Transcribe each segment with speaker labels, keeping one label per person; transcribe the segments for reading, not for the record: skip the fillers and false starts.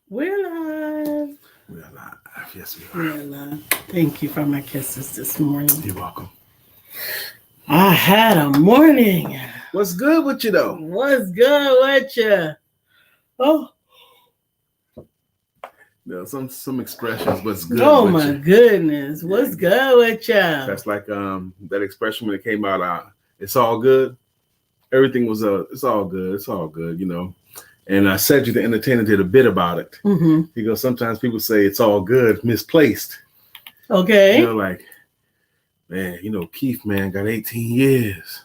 Speaker 1: We're live.
Speaker 2: We are live. Yes, we
Speaker 1: We're
Speaker 2: are.
Speaker 1: live. Thank you for my kisses this morning.
Speaker 2: You're welcome.
Speaker 1: I had a morning.
Speaker 2: What's good with you, though?
Speaker 1: What's good with you? Oh,
Speaker 2: Some expressions. What's good?
Speaker 1: oh
Speaker 2: with
Speaker 1: my
Speaker 2: you?
Speaker 1: goodness. What's good with you?
Speaker 2: That's like that expression when it came out. It's all good. Everything was it's all good. It's all good. You know. And Cedric the Entertainer did a bit about it.
Speaker 1: Mm-hmm.
Speaker 2: He goes, sometimes people say it's all good, misplaced.
Speaker 1: Okay.
Speaker 2: You know, like, man, Keith, man, got 18 years.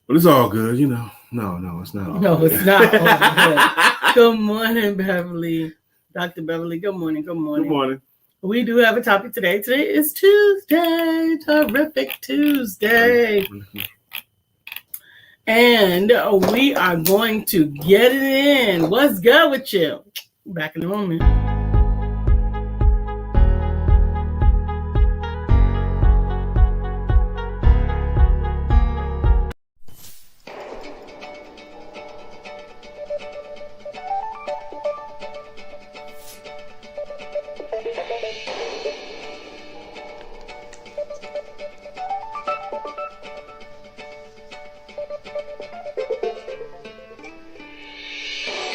Speaker 2: But it's all good, No, it's not all
Speaker 1: No,
Speaker 2: good.
Speaker 1: it's not all good. Good morning, Beverly. Dr. Beverly, good morning. Good morning.
Speaker 2: Good morning.
Speaker 1: We do have a topic today. Today is Tuesday. Terrific Tuesday. And we are going to get it in. What's good with you? Back in a moment.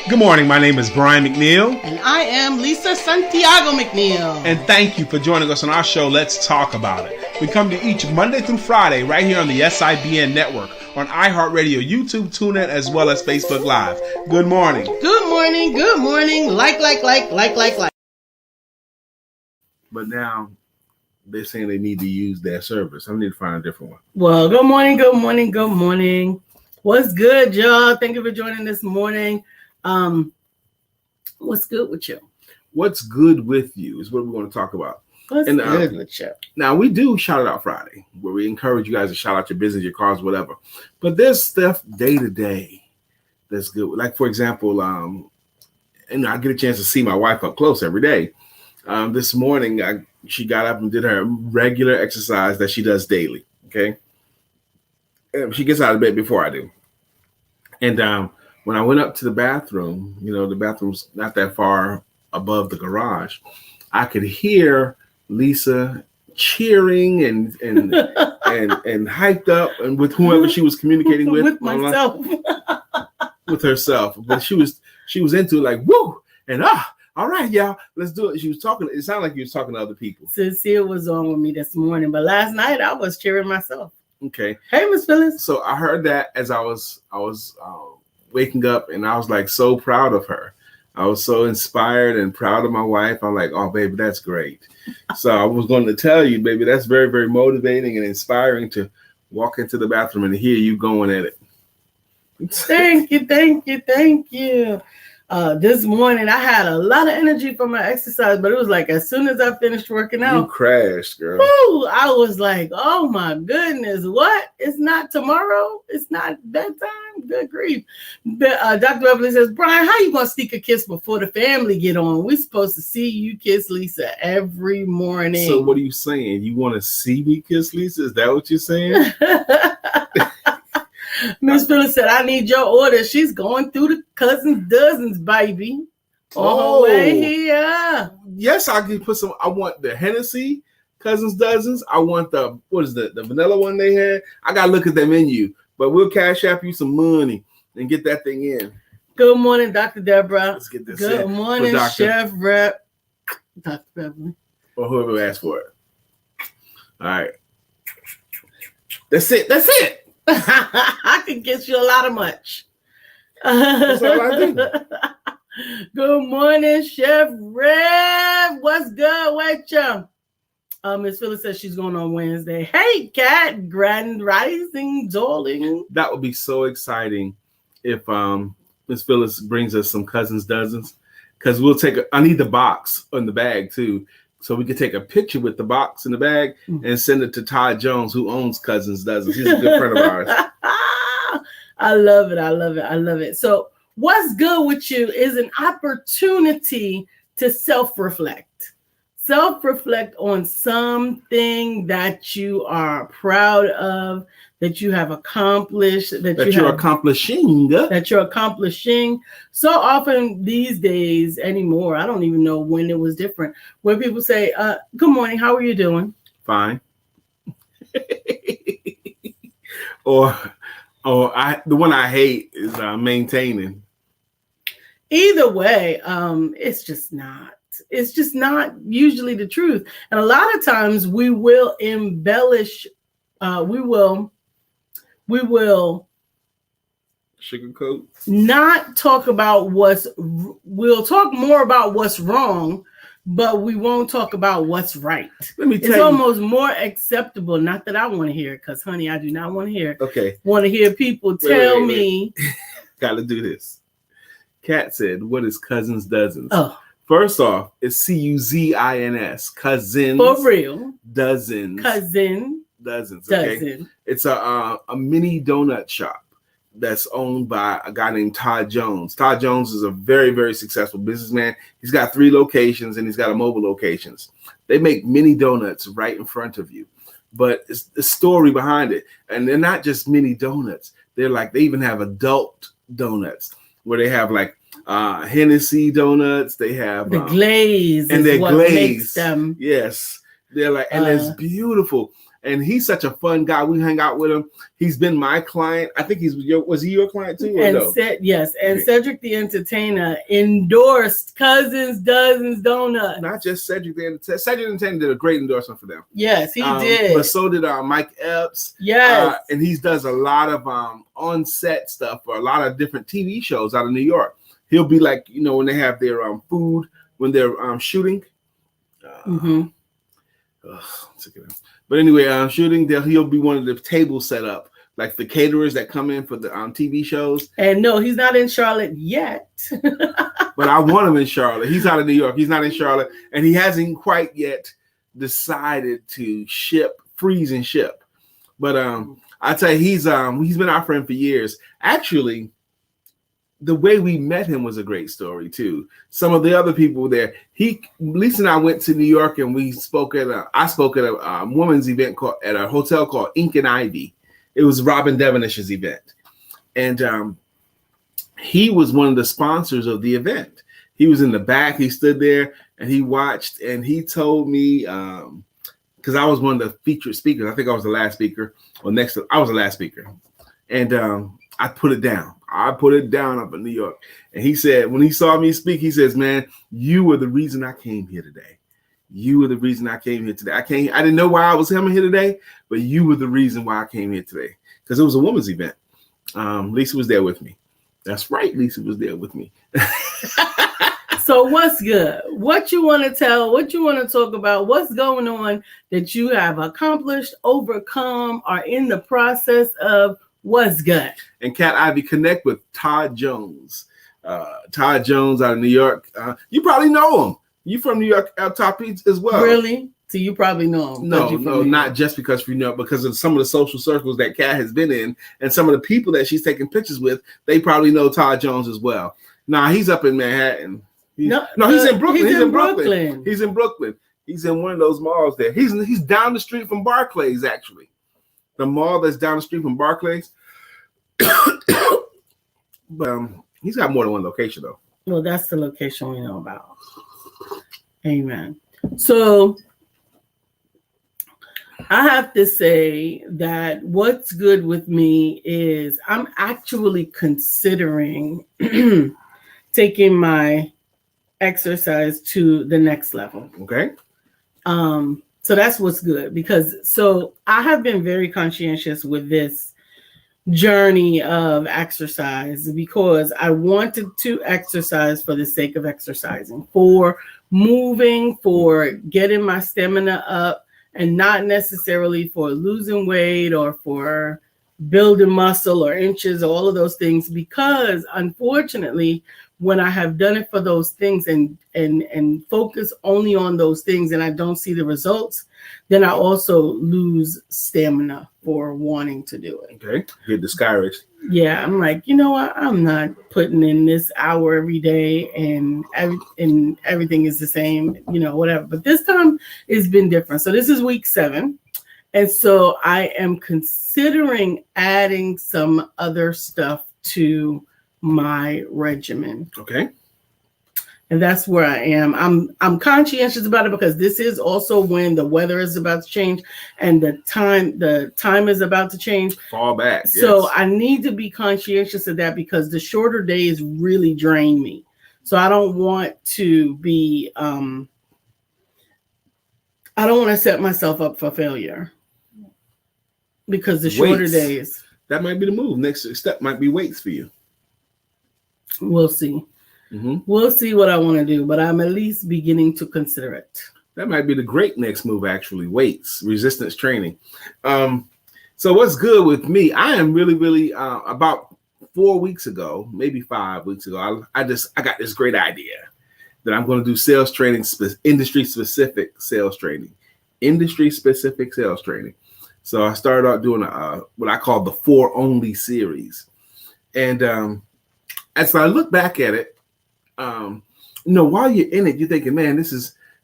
Speaker 3: Good morning, my name is Brian McNeill.
Speaker 1: And I am Lisa Santiago McNeill.
Speaker 3: And thank you for joining us on our show, Let's Talk About It. We come to each Monday through Friday right here on the SIBN network, on iHeartRadio, YouTube, TuneIn, as well as Facebook Live. Good morning.
Speaker 1: Good morning, good morning. Like.
Speaker 2: But now they're saying they need to use their service. I need to find a different one.
Speaker 1: Well, good morning, good morning, good morning. What's good, y'all? Thank you for joining this morning. What's good with you?
Speaker 2: What's good with you is what we want to talk about.
Speaker 1: What's good with you?
Speaker 2: Now, we do Shout It Out Friday, where we encourage you guys to shout out your business, your cars, whatever. But there's stuff day to day that's good. Like, for example, and I get a chance to see my wife up close every day. This morning, she got up and did her regular exercise that she does daily, okay? And she gets out of bed before I do. And when I went up to the bathroom, the bathroom's not that far above the garage, I could hear Lisa cheering and hyped up, and with whoever she was communicating with
Speaker 1: myself.
Speaker 2: With herself. But she was into it, like, woo, and all right, y'all, let's do it. She was talking. It sounded like she was talking to other people.
Speaker 1: Cecile was on with me this morning, but last night I was cheering myself.
Speaker 2: Okay.
Speaker 1: Hey, Miss Phyllis.
Speaker 2: So I heard that as I was waking up, and I was like so proud of her. I was so inspired and proud of my wife. I'm like, oh, baby, that's great. So I was going to tell you, baby, that's very, very motivating and inspiring to walk into the bathroom and hear you going at it.
Speaker 1: Thank you. This morning I had a lot of energy from my exercise, but it was like as soon as I finished working out,
Speaker 2: you crashed, girl.
Speaker 1: Woo, I was like, oh my goodness, what? It's not tomorrow? It's not bedtime? Good grief. Dr. Beverly says, Brian, how you gonna sneak a kiss before the family get on? We're supposed to see you kiss Lisa every morning.
Speaker 2: So what are you saying? You want to see me kiss Lisa? Is that what you're saying?
Speaker 1: Miss Phyllis said, I need your order. She's going through the cousins dozens, baby. On her way here.
Speaker 2: Yes, I can put some. I want the Hennessy cousins dozens. I want the vanilla one they had. I gotta look at the menu, but we'll cash app you some money and get that thing in.
Speaker 1: Good morning, Dr. Deborah.
Speaker 2: Let's get this
Speaker 1: Good
Speaker 2: in.
Speaker 1: morning, Chef Rep. Dr. Beverly.
Speaker 2: Or whoever asked for it. All right. That's it.
Speaker 1: I can get you a lot of much.
Speaker 2: That's all I do.
Speaker 1: Good morning, Chef Rev. What's good with you? Miss Phyllis says she's going on Wednesday. Hey, Cat, Grand Rising, darling.
Speaker 2: That would be so exciting if Miss Phyllis brings us some cousins dozens, because I need the box on the bag too. So we could take a picture with the box in the bag and send it to Todd Jones, who owns Cousins Dozens. He's a good friend of ours.
Speaker 1: I love it. So what's good with you is an opportunity to self-reflect. self-reflect on something that you are proud of, that you have accomplished, that you're accomplishing. So often these days anymore, I don't even know when it was different, where people say, good morning, how are you doing?
Speaker 2: Fine. or the one I hate is maintaining.
Speaker 1: Either way, it's just not usually the truth. And a lot of times we will embellish, we will
Speaker 2: sugarcoat,
Speaker 1: not talk about we'll talk more about what's wrong, but we won't talk about what's right.
Speaker 2: Let me tell
Speaker 1: it's
Speaker 2: you.
Speaker 1: Almost more acceptable. Not that I want to hear it, because honey, I do not want to hear it.
Speaker 2: Okay.
Speaker 1: Want to hear people tell me.
Speaker 2: Gotta do this. Kat said, what is cousins dozens?
Speaker 1: Oh.
Speaker 2: First off, it's CUZINS. Cousins.
Speaker 1: For real.
Speaker 2: Dozens.
Speaker 1: Cousin.
Speaker 2: Dozens. Okay.
Speaker 1: Dozen.
Speaker 2: It's a mini donut shop that's owned by a guy named Todd Jones. Todd Jones is a very, very successful businessman. He's got 3 locations and he's got a mobile locations. They make mini donuts right in front of you, but it's the story behind it. And they're not just mini donuts. They even have adult donuts where they have like Hennessy donuts. They have
Speaker 1: the glaze, and they're glazed. Them.
Speaker 2: Yes, they're like, and it's beautiful. And he's such a fun guy. We hang out with him. He's been my client. I think was he your client too?
Speaker 1: And
Speaker 2: no?
Speaker 1: Yes. And Cedric the Entertainer endorsed Cousins Dozens Donuts.
Speaker 2: Not just Cedric the Entertainer. Cedric the Entertainer did a great endorsement for them.
Speaker 1: Yes, he did.
Speaker 2: But so did Mike Epps.
Speaker 1: Yes.
Speaker 2: And he does a lot of on-set stuff for a lot of different TV shows out of New York. He'll be like, when they have their food, when they're shooting. But anyway, shooting, he'll be one of the tables set up, like the caterers that come in for the TV shows.
Speaker 1: And no, he's not in Charlotte yet.
Speaker 2: But I want him in Charlotte. He's out of New York. He's not in Charlotte. And he hasn't quite yet decided to freeze and ship. But I tell you, he's been our friend for years. Actually, the way we met him was a great story too. Some of the other people there, Lisa and I went to New York and I spoke at a women's event at a hotel called Ink and Ivy. It was Robin Devenish's event. And he was one of the sponsors of the event. He was in the back. He stood there and he watched, and he told me, because I was one of the featured speakers. I think I was the last speaker, I was the last speaker. And I put it down. I put it down up in New York. And he said, when he saw me speak, he says, man, you were the reason I came here today. You were the reason I came here today. I didn't know why I was coming here today, but you were the reason why I came here today. Because it was a women's event. Lisa was there with me. That's right. Lisa was there with me.
Speaker 1: So what's good? What you want to tell, what you want to talk about, what's going on that you have accomplished, overcome, or in the process of? What's good? And
Speaker 2: Kat Ivy, connect with Todd Jones. Todd Jones out of New York. You probably know him. You from New York, El Top as well.
Speaker 1: Really? So you probably know him.
Speaker 2: No, not just because because of some of the social circles that Kat has been in, and some of the people that she's taking pictures with. They probably know Todd Jones as well. Nah, he's up in Manhattan. He's in Brooklyn. He's in Brooklyn. He's in Brooklyn. He's in one of those malls there. He's down the street from Barclays, actually. The mall that's down the street from Barclays. But he's got more than one location, though.
Speaker 1: Well, that's the location we know about. Amen. So I have to say that what's good with me is I'm actually considering taking my exercise to the next level.
Speaker 2: Okay.
Speaker 1: So that's what's good, because I have been very conscientious with this journey of exercise, because I wanted to exercise for the sake of exercising, for moving, for getting my stamina up, and not necessarily for losing weight or for building muscle or inches, all of those things, because unfortunately when I have done it for those things and focus only on those things and I don't see the results, then I also lose stamina for wanting to do it.
Speaker 2: Okay, get discouraged.
Speaker 1: Yeah, I'm like, you know what? I'm not putting in this hour every day and everything is the same, whatever. But this time it's been different. So this is week 7. And so I am considering adding some other stuff to my regimen.
Speaker 2: Okay.
Speaker 1: And that's where I am. I'm conscientious about it because this is also when the weather is about to change and the time is about to change.
Speaker 2: Fall back.
Speaker 1: So
Speaker 2: yes.
Speaker 1: I need to be conscientious of that because the shorter days really drain me. So I don't want to be I don't want to set myself up for failure because the shorter days.
Speaker 2: That might be the move. Next step might be weights for you.
Speaker 1: We'll see. Mm-hmm. We'll see what I want to do, but I'm at least beginning to consider it.
Speaker 2: That might be the great next move, actually. Weights, resistance training. So what's good with me? I am really, about 4 weeks ago, maybe 5 weeks ago, I got this great idea that I'm going to do sales training, industry-specific sales training. Industry-specific sales training. So I started out doing what I call the 4 Only series. And as I look back at it, while you're in it, you're thinking, man,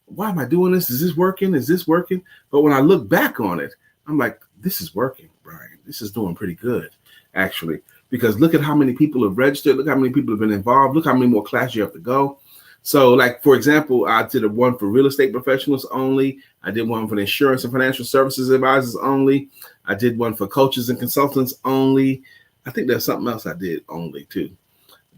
Speaker 2: why am I doing this? Is this working? Is this working? But when I look back on it, I'm like, this is working, Brian. This is doing pretty good, actually, because look at how many people have registered. Look how many people have been involved. Look how many more classes you have to go. So, like, for example, I did one for real estate professionals only. I did one for the insurance and financial services advisors only. I did one for coaches and consultants only. I think there's something else I did only, too.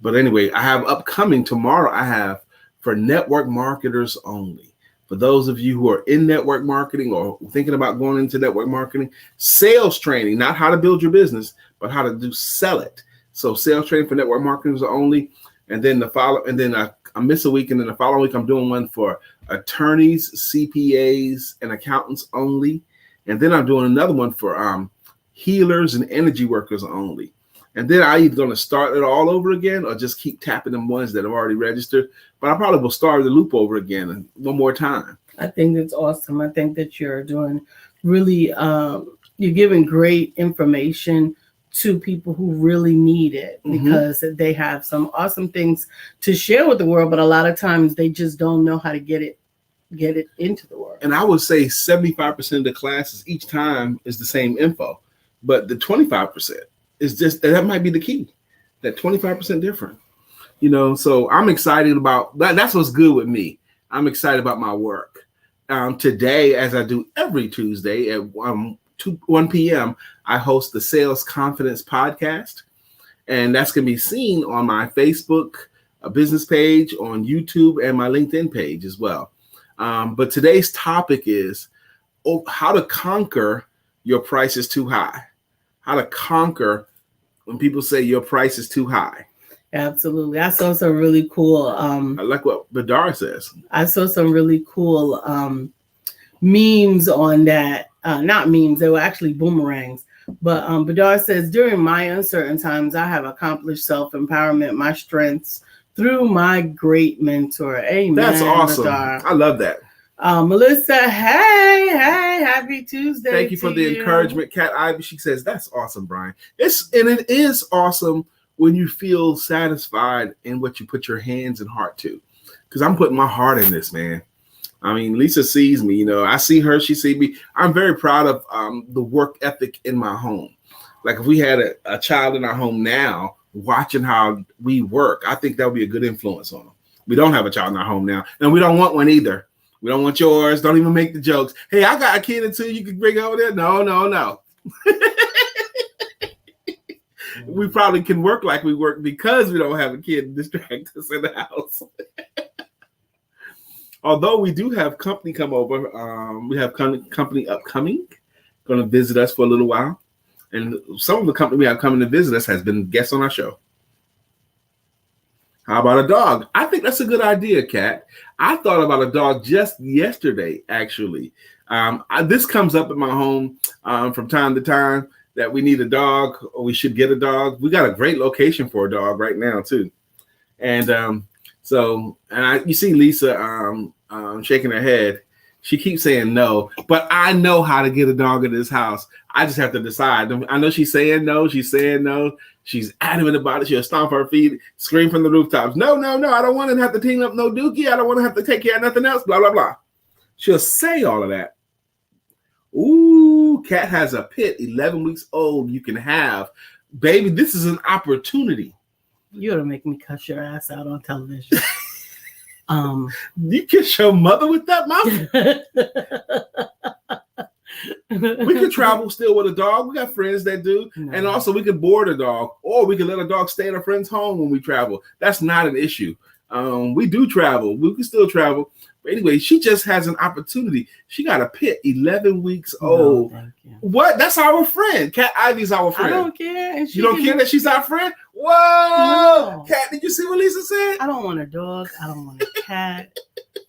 Speaker 2: But anyway, I have upcoming tomorrow, I have for network marketers only. For those of you who are in network marketing or thinking about going into network marketing, sales training, not how to build your business, but how to sell it. So sales training for network marketers only. And then I miss a week. And then the following week, I'm doing one for attorneys, CPAs, and accountants only. And then I'm doing another one for healers and energy workers only. And then I'm either going to start it all over again or just keep tapping them ones that have already registered. But I probably will start the loop over again one more time.
Speaker 1: I think that's awesome. I think that you're doing really, you're giving great information to people who really need it because they have some awesome things to share with the world. But a lot of times they just don't know how to get it into the world.
Speaker 2: And I would say 75% of the classes each time is the same info, but the 25%. It's just that might be the key, that 25% different, so I'm excited about that. That's what's good with me. I'm excited about my work. Today, as I do every Tuesday at 1 p.m., I host the Sales Confidence Podcast, and that's going to be seen on my Facebook business page, on YouTube, and my LinkedIn page as well. But today's topic is how to conquer your price is too high. How to conquer when people say your price is too high.
Speaker 1: Absolutely. I saw some really cool.
Speaker 2: I like what Badar says.
Speaker 1: I saw some really cool memes on that. Not memes, they were actually boomerangs. But Badar says, during my uncertain times, I have accomplished self-empowerment, my strengths through my great mentor. Amen.
Speaker 2: That's awesome.
Speaker 1: Badar.
Speaker 2: I love that.
Speaker 1: Melissa, hey, happy Tuesday.
Speaker 2: Thank you for the encouragement. Kat Ivy, she says, that's awesome, Brian. It is awesome when you feel satisfied in what you put your hands and heart to. Because I'm putting my heart in this, man. I mean, Lisa sees me, I see her, she sees me. I'm very proud of the work ethic in my home. Like if we had a child in our home now watching how we work, I think that would be a good influence on them. We don't have a child in our home now, and we don't want one either. We don't want yours. Don't even make the jokes. Hey, I got a kid or two you can bring over there. No. We probably can work like we work because we don't have a kid to distract us in the house. Although we do have company come over. We have company upcoming, going to visit us for a little while. And some of the company we have coming to visit us has been guests on our show. How about a dog? I think that's a good idea, Kat. I thought about a dog just yesterday, actually. This comes up in my home from time to time that we need a dog or we should get a dog. We got a great location for a dog right now, too. And you see Lisa shaking her head. She keeps saying no, but I know how to get a dog in this house. I just have to decide. I know she's saying no. She's saying no. She's adamant about it. She'll stomp her feet, scream from the rooftops. No, no, no. I don't want to have to clean up no dookie. I don't want to have to take care of nothing else. Blah, blah, blah. She'll say all of that. Ooh, Cat has a pit, 11 weeks old. You can have. Baby, this is an opportunity.
Speaker 1: You're going to make me cuss your ass out on television.
Speaker 2: You kiss your mother with that mouth? We could travel still with a dog. We got friends that do. No. And also we could board a dog, or we could let a dog stay at a friend's home when we travel. That's not an issue. We do travel. We can still travel. But anyway, she just has an opportunity. She got a pit, 11 weeks old. Thank you. What? That's our friend. Cat Ivy's our friend.
Speaker 1: I don't care.
Speaker 2: You don't care that she's our friend? Whoa! No. Cat, did you see what Lisa said?
Speaker 1: I don't want a dog. I don't want a cat.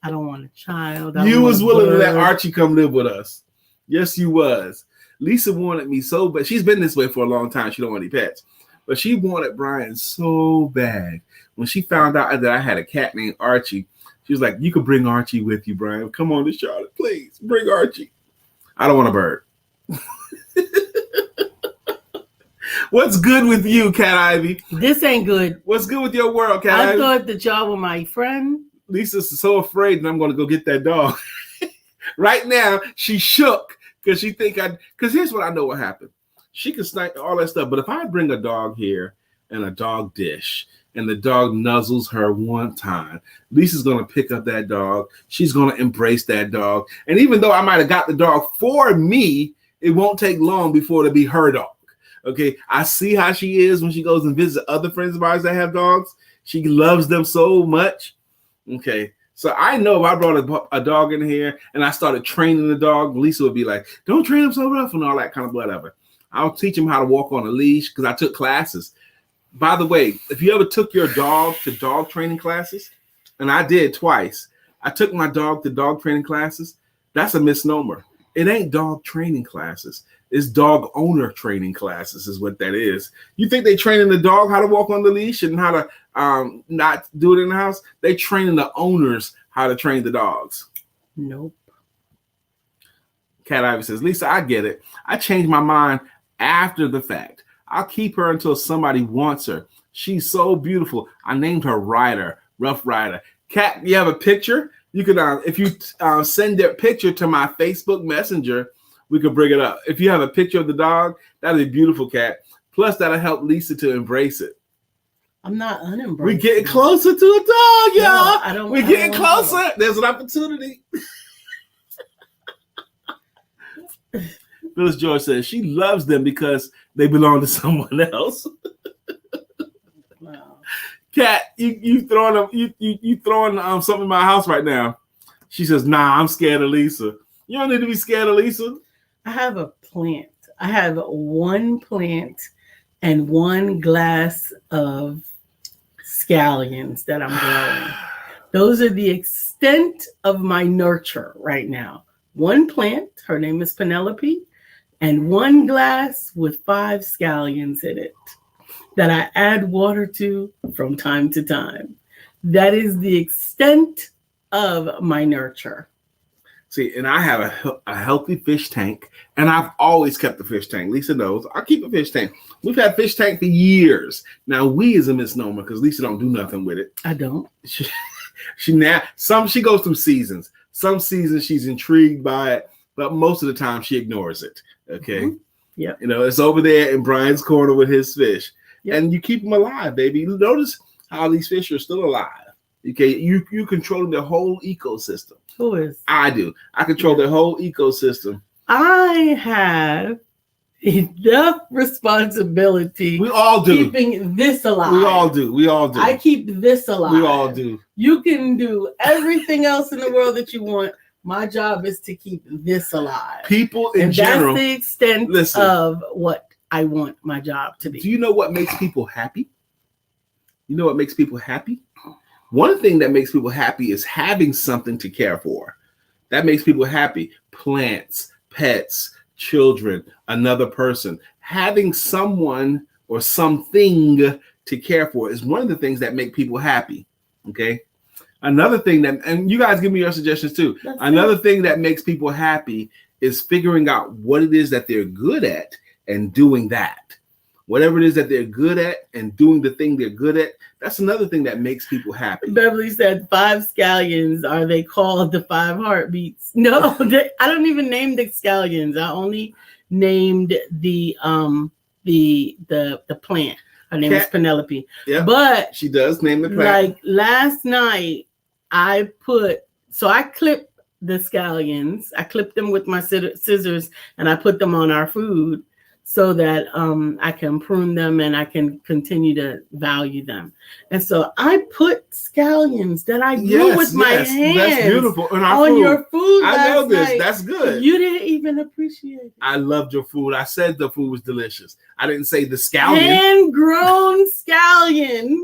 Speaker 1: I don't want a child.
Speaker 2: You was willing to let Archie come live with us. Yes, you was. Lisa wanted me so bad. She's been this way for a long time. She don't want any pets. But she wanted Brian so bad. When she found out that I had a cat named Archie, she was like, you could bring Archie with you, Brian. Come on to Charlotte, please. Bring Archie. I don't want a bird. What's good with you, Cat Ivy?
Speaker 1: This ain't good.
Speaker 2: What's good with your world, Cat Ivy?
Speaker 1: I thought that y'all were my friend.
Speaker 2: Lisa's so afraid that I'm going to go get that dog. Right now, she shook because she think because here's what I know what happened. She can snipe all that stuff, but if I bring a dog here and a dog dish and the dog nuzzles her one time, Lisa's going to pick up that dog. She's going to embrace that dog. And even though I might have got the dog for me, it won't take long before it'll be her dog. Okay, I see how she is when she goes and visits other friends of ours that have dogs. She loves them so much. Okay, so I know if I brought a dog in here and I started training the dog, Lisa would be like, don't train him so rough and all that kind of whatever. I'll teach him how to walk on a leash because I took classes. By the way, if you ever took your dog to dog training classes, and I did twice, I took my dog to dog training classes. That's a misnomer. It ain't dog training classes. It's dog owner training classes is what that is. You think they training the dog how to walk on the leash and how to not do it in the house? They training the owners how to train the dogs.
Speaker 1: Nope.
Speaker 2: Cat Ivy says, Lisa, I get it. I changed my mind after the fact. I'll keep her until somebody wants her. She's so beautiful. I named her Ryder, Rough Rider. Cat, you have a picture? You could, if you send that picture to my Facebook Messenger, we could bring it up. If you have a picture of the dog, that'd be beautiful, Cat. Plus, that'll help Lisa to embrace it.
Speaker 1: I'm not unembraced.
Speaker 2: We're getting closer to a dog, y'all.
Speaker 1: No,
Speaker 2: We're getting closer. There's an opportunity. Phyllis George says she loves them because they belong to someone else.
Speaker 1: Wow.
Speaker 2: Cat, you throwing something in my house right now. She says, nah, I'm scared of Lisa. You don't need to be scared of Lisa.
Speaker 1: I have a plant. I have one plant and one glass of scallions that I'm growing. Those are the extent of my nurture right now. One plant, her name is Penelope, and one glass with 5 scallions in it that I add water to from time to time. That is the extent of my nurture.
Speaker 2: See, and I have a healthy fish tank, and I've always kept a fish tank. Lisa knows I keep a fish tank. We've had fish tank for years. Now, we is a misnomer because Lisa don't do nothing with it.
Speaker 1: I don't.
Speaker 2: She goes through seasons. Some seasons she's intrigued by it, but most of the time she ignores it. Okay.
Speaker 1: Mm-hmm. Yeah.
Speaker 2: You know, it's over there in Brian's corner with his fish. Yep. And you keep them alive, baby. Notice how these fish are still alive. Okay. You control the whole ecosystem.
Speaker 1: Who is?
Speaker 2: I do. I control the whole ecosystem.
Speaker 1: I have enough responsibility.
Speaker 2: We all do.
Speaker 1: Keeping this alive.
Speaker 2: We all do. We all do.
Speaker 1: I keep this alive.
Speaker 2: We all do.
Speaker 1: You can do everything else in the world that you want. My job is to keep this alive.
Speaker 2: People in general.
Speaker 1: That's the extent of what I want my job to be.
Speaker 2: Do you know what makes people happy? You know what makes people happy? One thing that makes people happy is having something to care for. That makes people happy. Plants, pets, children, another person. Having someone or something to care for is one of the things that make people happy. Okay. Another thing that, and you guys give me your suggestions too. Another thing that makes people happy is figuring out what it is that they're good at and doing that. Whatever it is that they're good at and doing the thing they're good at, that's another thing that makes people happy.
Speaker 1: Beverly said 5 scallions. Are they called the 5 heartbeats? No, I don't even name the scallions. I only named the plant. Her name is Penelope.
Speaker 2: Yeah,
Speaker 1: but
Speaker 2: she does name the plant.
Speaker 1: Like last night, I clipped the scallions. I clipped them with my scissors and I put them on our food so that I can prune them and I can continue to value them. And so I put scallions that I grew with my hands. That's beautiful. On your food.
Speaker 2: I know this.
Speaker 1: Night.
Speaker 2: That's good.
Speaker 1: You didn't even appreciate it.
Speaker 2: I loved your food. I said the food was delicious. I didn't say the scallion.
Speaker 1: Hand-grown scallion.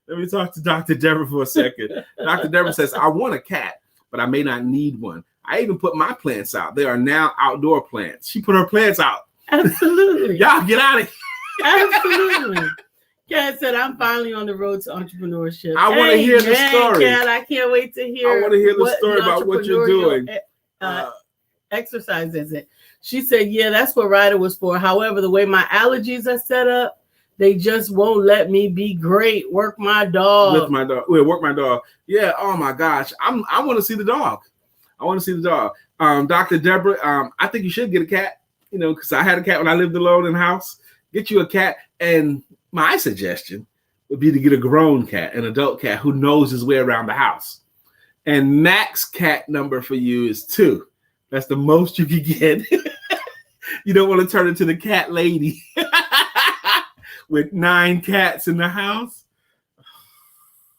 Speaker 2: Let me talk to Dr. Deborah for a second. Dr. Deborah says, I want a cat, but I may not need one. I even put my plants out. They are now outdoor plants. She put her plants out.
Speaker 1: Absolutely.
Speaker 2: Y'all get out of
Speaker 1: here. Absolutely. Kat said, I'm finally on the road to entrepreneurship.
Speaker 2: I want to hear the story.
Speaker 1: Kat, I can't wait to hear.
Speaker 2: I want to hear the story about what you're doing.
Speaker 1: Exercise is it? She said, yeah, that's what Ryder was for. However, the way my allergies are set up, they just won't let me be great. Work my dog.
Speaker 2: With my dog. Well, work my dog. Yeah. Oh my gosh. I want to see the dog. I want to see the dog. Dr. Deborah, I think you should get a cat. You know, because I had a cat when I lived alone in the house. Get you a cat. And my suggestion would be to get a grown cat, an adult cat who knows his way around the house. And max cat number for you is 2. That's the most you can get. You don't want to turn into the cat lady with 9 cats in the house.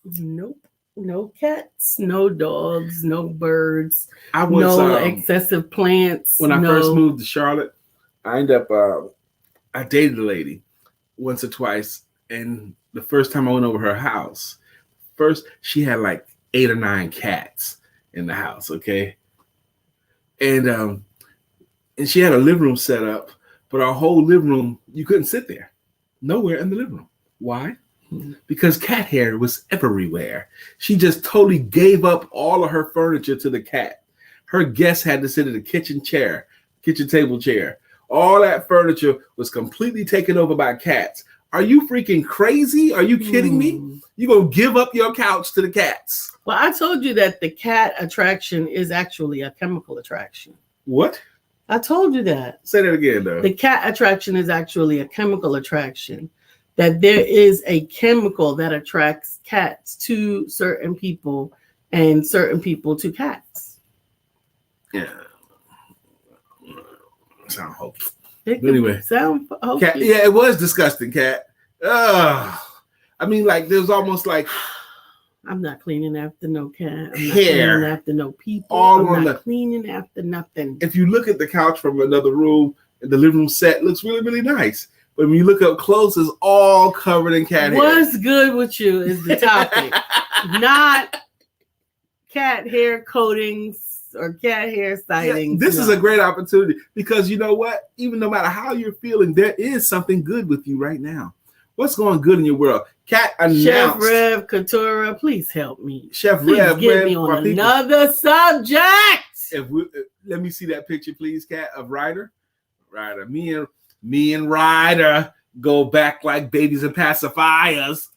Speaker 1: Nope. No cats, no dogs, no birds, no excessive plants.
Speaker 2: When I first moved to Charlotte, I ended up, I dated a lady once or twice. And the first time I went over her house, she had like 8 or 9 cats in the house. Okay. And she had a living room set up, but our whole living room, you couldn't sit there. Nowhere in the living room. Why? Because cat hair was everywhere. She just totally gave up all of her furniture to the cat. Her guests had to sit at a kitchen table chair. All that furniture was completely taken over by cats. Are you freaking crazy? Are you kidding me? You gonna give up your couch to the cats?
Speaker 1: Well, I told you that the cat attraction is actually a chemical attraction.
Speaker 2: What?
Speaker 1: I told you that.
Speaker 2: Say that again, though.
Speaker 1: The cat attraction is actually a chemical attraction. That there is a chemical that attracts cats to certain people and certain people to cats.
Speaker 2: Yeah. Sound hokey.
Speaker 1: Anyway. Sound hokey.
Speaker 2: Cat, yeah, it was disgusting, Cat. I mean, like, there's almost like...
Speaker 1: I'm not cleaning after no cat. I'm not
Speaker 2: hair.
Speaker 1: Cleaning after no people.
Speaker 2: I'm
Speaker 1: not cleaning after nothing.
Speaker 2: If you look at the couch from another room, the living room set looks really, really nice. But when you look up close, it's all covered in cat hair.
Speaker 1: What's good with you is the topic, not cat hair coatings or cat hair sightings.
Speaker 2: Yeah, this is a great opportunity because you know what? Even no matter how you're feeling, there is something good with you right now. What's going good in your world? Cat announced.
Speaker 1: Chef Rev Couture, please help me.
Speaker 2: Chef
Speaker 1: please
Speaker 2: Rev,
Speaker 1: get me on another subject.
Speaker 2: Let me see that picture, please, Cat, of Ryder. Ryder, me and Ryder go back like babies and pacifiers.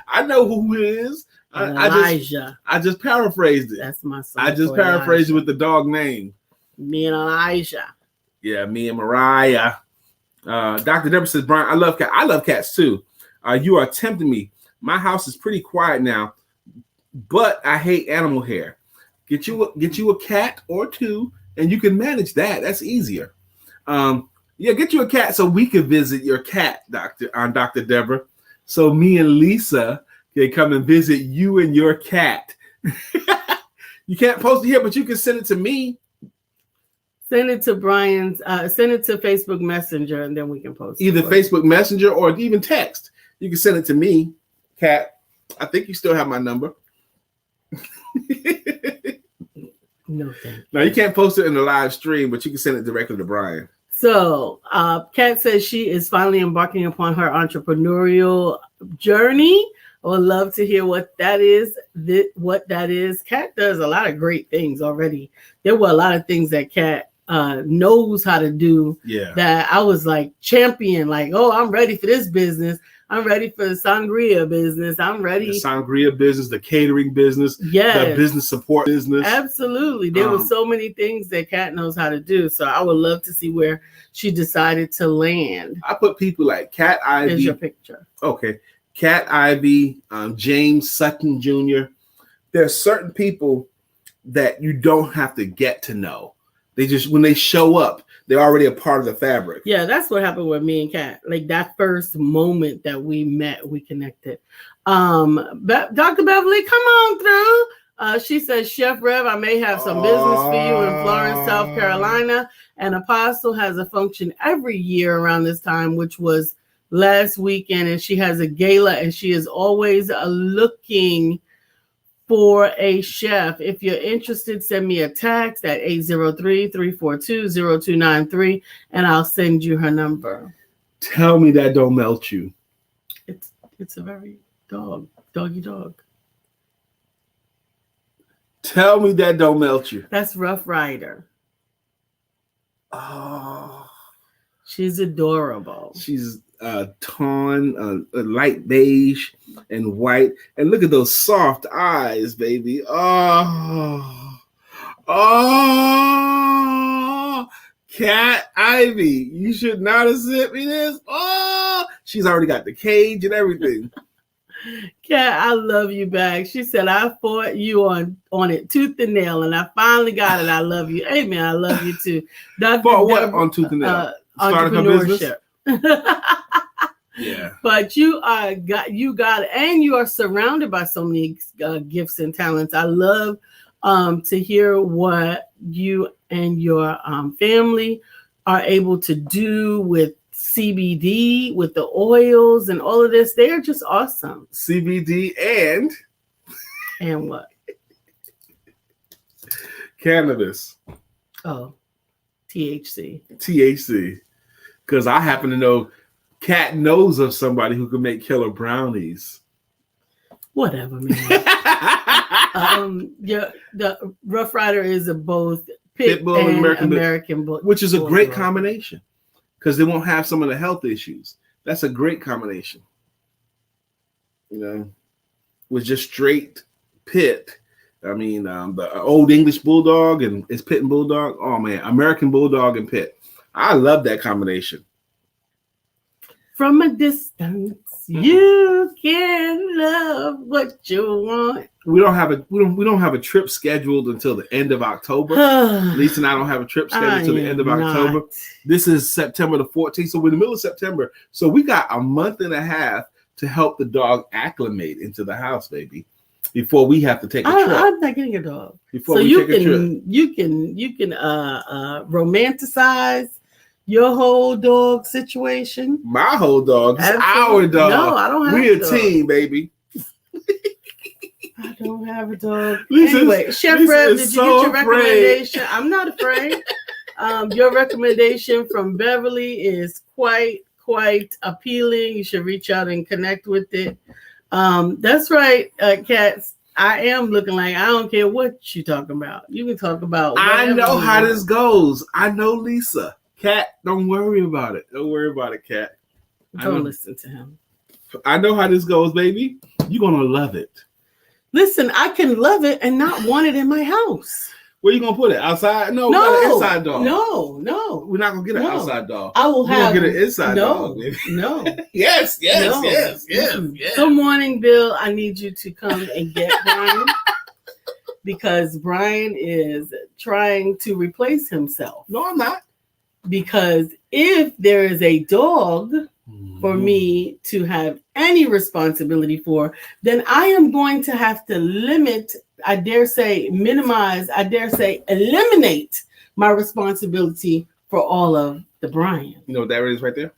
Speaker 2: I know who it is. I just paraphrased it.
Speaker 1: That's my son.
Speaker 2: I just paraphrased it with the dog name.
Speaker 1: Me and Elijah.
Speaker 2: Yeah, me and Mariah. Dr. Deborah says, Brian, I love cats. I love cats too. You are tempting me. My house is pretty quiet now, but I hate animal hair. Get you a cat or 2, and you can manage that. That's easier. Get you a cat so we can visit your cat, Dr. Deborah. So me and Lisa can come and visit you and your cat. You can't post it here, but you can send it to me.
Speaker 1: Send it to Brian's, send it to Facebook Messenger, and then we can post
Speaker 2: it. Either Facebook Messenger or even text. You can send it to me, Cat. I think you still have my number.
Speaker 1: No, thank you.
Speaker 2: No, you can't post it in the live stream, but you can send it directly to Brian.
Speaker 1: So, Kat says she is finally embarking upon her entrepreneurial journey. I would love to hear what that is. Kat does a lot of great things already. There were a lot of things that Kat knows how to do.
Speaker 2: Yeah.
Speaker 1: That I was like champion, like, oh, I'm ready for this business. I'm ready for the sangria business. I'm ready.
Speaker 2: The sangria business, the catering business,
Speaker 1: yes.
Speaker 2: the business support business.
Speaker 1: Absolutely. There were so many things that Kat knows how to do. So I would love to see where she decided to land.
Speaker 2: I put people like Kat Ivy.
Speaker 1: Here's your picture.
Speaker 2: Okay. Kat Ivy, James Sutton Jr. There's certain people that you don't have to get to know. They just, when they show up, they're already a part of the fabric.
Speaker 1: Yeah, that's what happened with me and Kat. Like that first moment that we met, we connected. Dr. Beverly, come on through. She says, Chef Rev, I may have some business for you in Florence, South Carolina. And Apostle has a function every year around this time, which was last weekend. And she has a gala, and she is always looking for a chef. If you're interested, send me a text at 803-342-0293, and I'll send you her number.
Speaker 2: Tell me that don't melt you.
Speaker 1: It's a very doggy dog.
Speaker 2: Tell me that don't melt you.
Speaker 1: That's Rough Rider.
Speaker 2: Oh.
Speaker 1: She's adorable.
Speaker 2: She's tawn, light beige and white, and look at those soft eyes, baby. Oh, Kat Ivy, you should not have sent me this. Oh, she's already got the cage and everything.
Speaker 1: Kat, I love you back. She said, I fought you on it tooth and nail, and I finally got it. I love you. Amen. I love you too.
Speaker 2: Dr. Fought what on tooth and nail?
Speaker 1: Entrepreneurship.
Speaker 2: Yeah,
Speaker 1: but you got it, and you are surrounded by so many gifts and talents. I love to hear what you and your family are able to do with CBD, with the oils and all of this. They are just awesome.
Speaker 2: CBD
Speaker 1: and what?
Speaker 2: Cannabis.
Speaker 1: Oh, THC.
Speaker 2: Because I happen to know Kat knows of somebody who can make killer brownies.
Speaker 1: Whatever, man. The Rough Rider is both pit bull and American bull,
Speaker 2: which is a great combination because they won't have some of the health issues. That's a great combination. You know, with just straight pit. I mean, the old English bulldog and it's pit and bulldog. Oh man, American bulldog and pit. I love that combination.
Speaker 1: From a distance, you can love what you want.
Speaker 2: We don't have a trip scheduled until the end of October. Lisa and I don't have a trip scheduled until the end of October. This is September the 14th, so we're in the middle of September. So we got a month and a half to help the dog acclimate into the house, baby, before we have to take a trip.
Speaker 1: I'm not getting a dog.
Speaker 2: Before you can
Speaker 1: romanticize your whole dog situation.
Speaker 2: My whole dog. It's our dog.
Speaker 1: No, I don't have
Speaker 2: We're a team, baby.
Speaker 1: I don't have a dog. Anyway, Chef Rev, did you get your recommendation? I'm not afraid. Your recommendation from Beverly is quite appealing. You should reach out and connect with it. That's right, Kat. I am looking like I don't care what you talking about. You can talk about.
Speaker 2: I know how this goes. I know Lisa. Kat, don't worry about it. Don't worry about it, Kat.
Speaker 1: Don't listen to him.
Speaker 2: I know how this goes, baby. You're gonna love it.
Speaker 1: Listen, I can love it and not want it in my house.
Speaker 2: Where you gonna put it? Outside? No, we got an inside dog.
Speaker 1: No.
Speaker 2: We're not gonna get an outside dog.
Speaker 1: I will have
Speaker 2: get an inside dog. Baby.
Speaker 1: No.
Speaker 2: Yes.
Speaker 1: Good morning, Bill. I need you to come and get Brian because Brian is trying to replace himself.
Speaker 2: No, I'm not.
Speaker 1: Because if there is a dog for me to have any responsibility for, then I am going to have to limit, I dare say minimize, I dare say eliminate my responsibility for all of the Brian.
Speaker 2: You know what that is right there?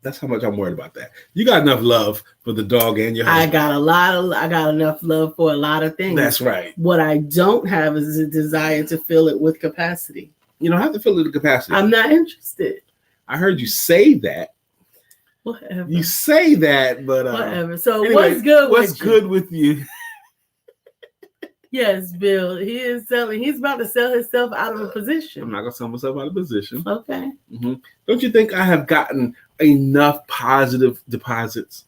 Speaker 2: That's how much I'm worried about that. You got enough love for the dog and your husband.
Speaker 1: I got enough love for a lot of things.
Speaker 2: That's right.
Speaker 1: What I don't have is a desire to fill it with capacity.
Speaker 2: You don't have to fill it to capacity.
Speaker 1: I'm not interested.
Speaker 2: I heard you say that.
Speaker 1: Whatever.
Speaker 2: You say that, but
Speaker 1: whatever. So
Speaker 2: anyway,
Speaker 1: what's good?
Speaker 2: What's good with you?
Speaker 1: Yes, Bill. He is selling. He's about to sell himself out of a position.
Speaker 2: I'm not gonna sell myself out of position.
Speaker 1: Okay.
Speaker 2: Mm-hmm. Don't you think I have gotten enough positive deposits?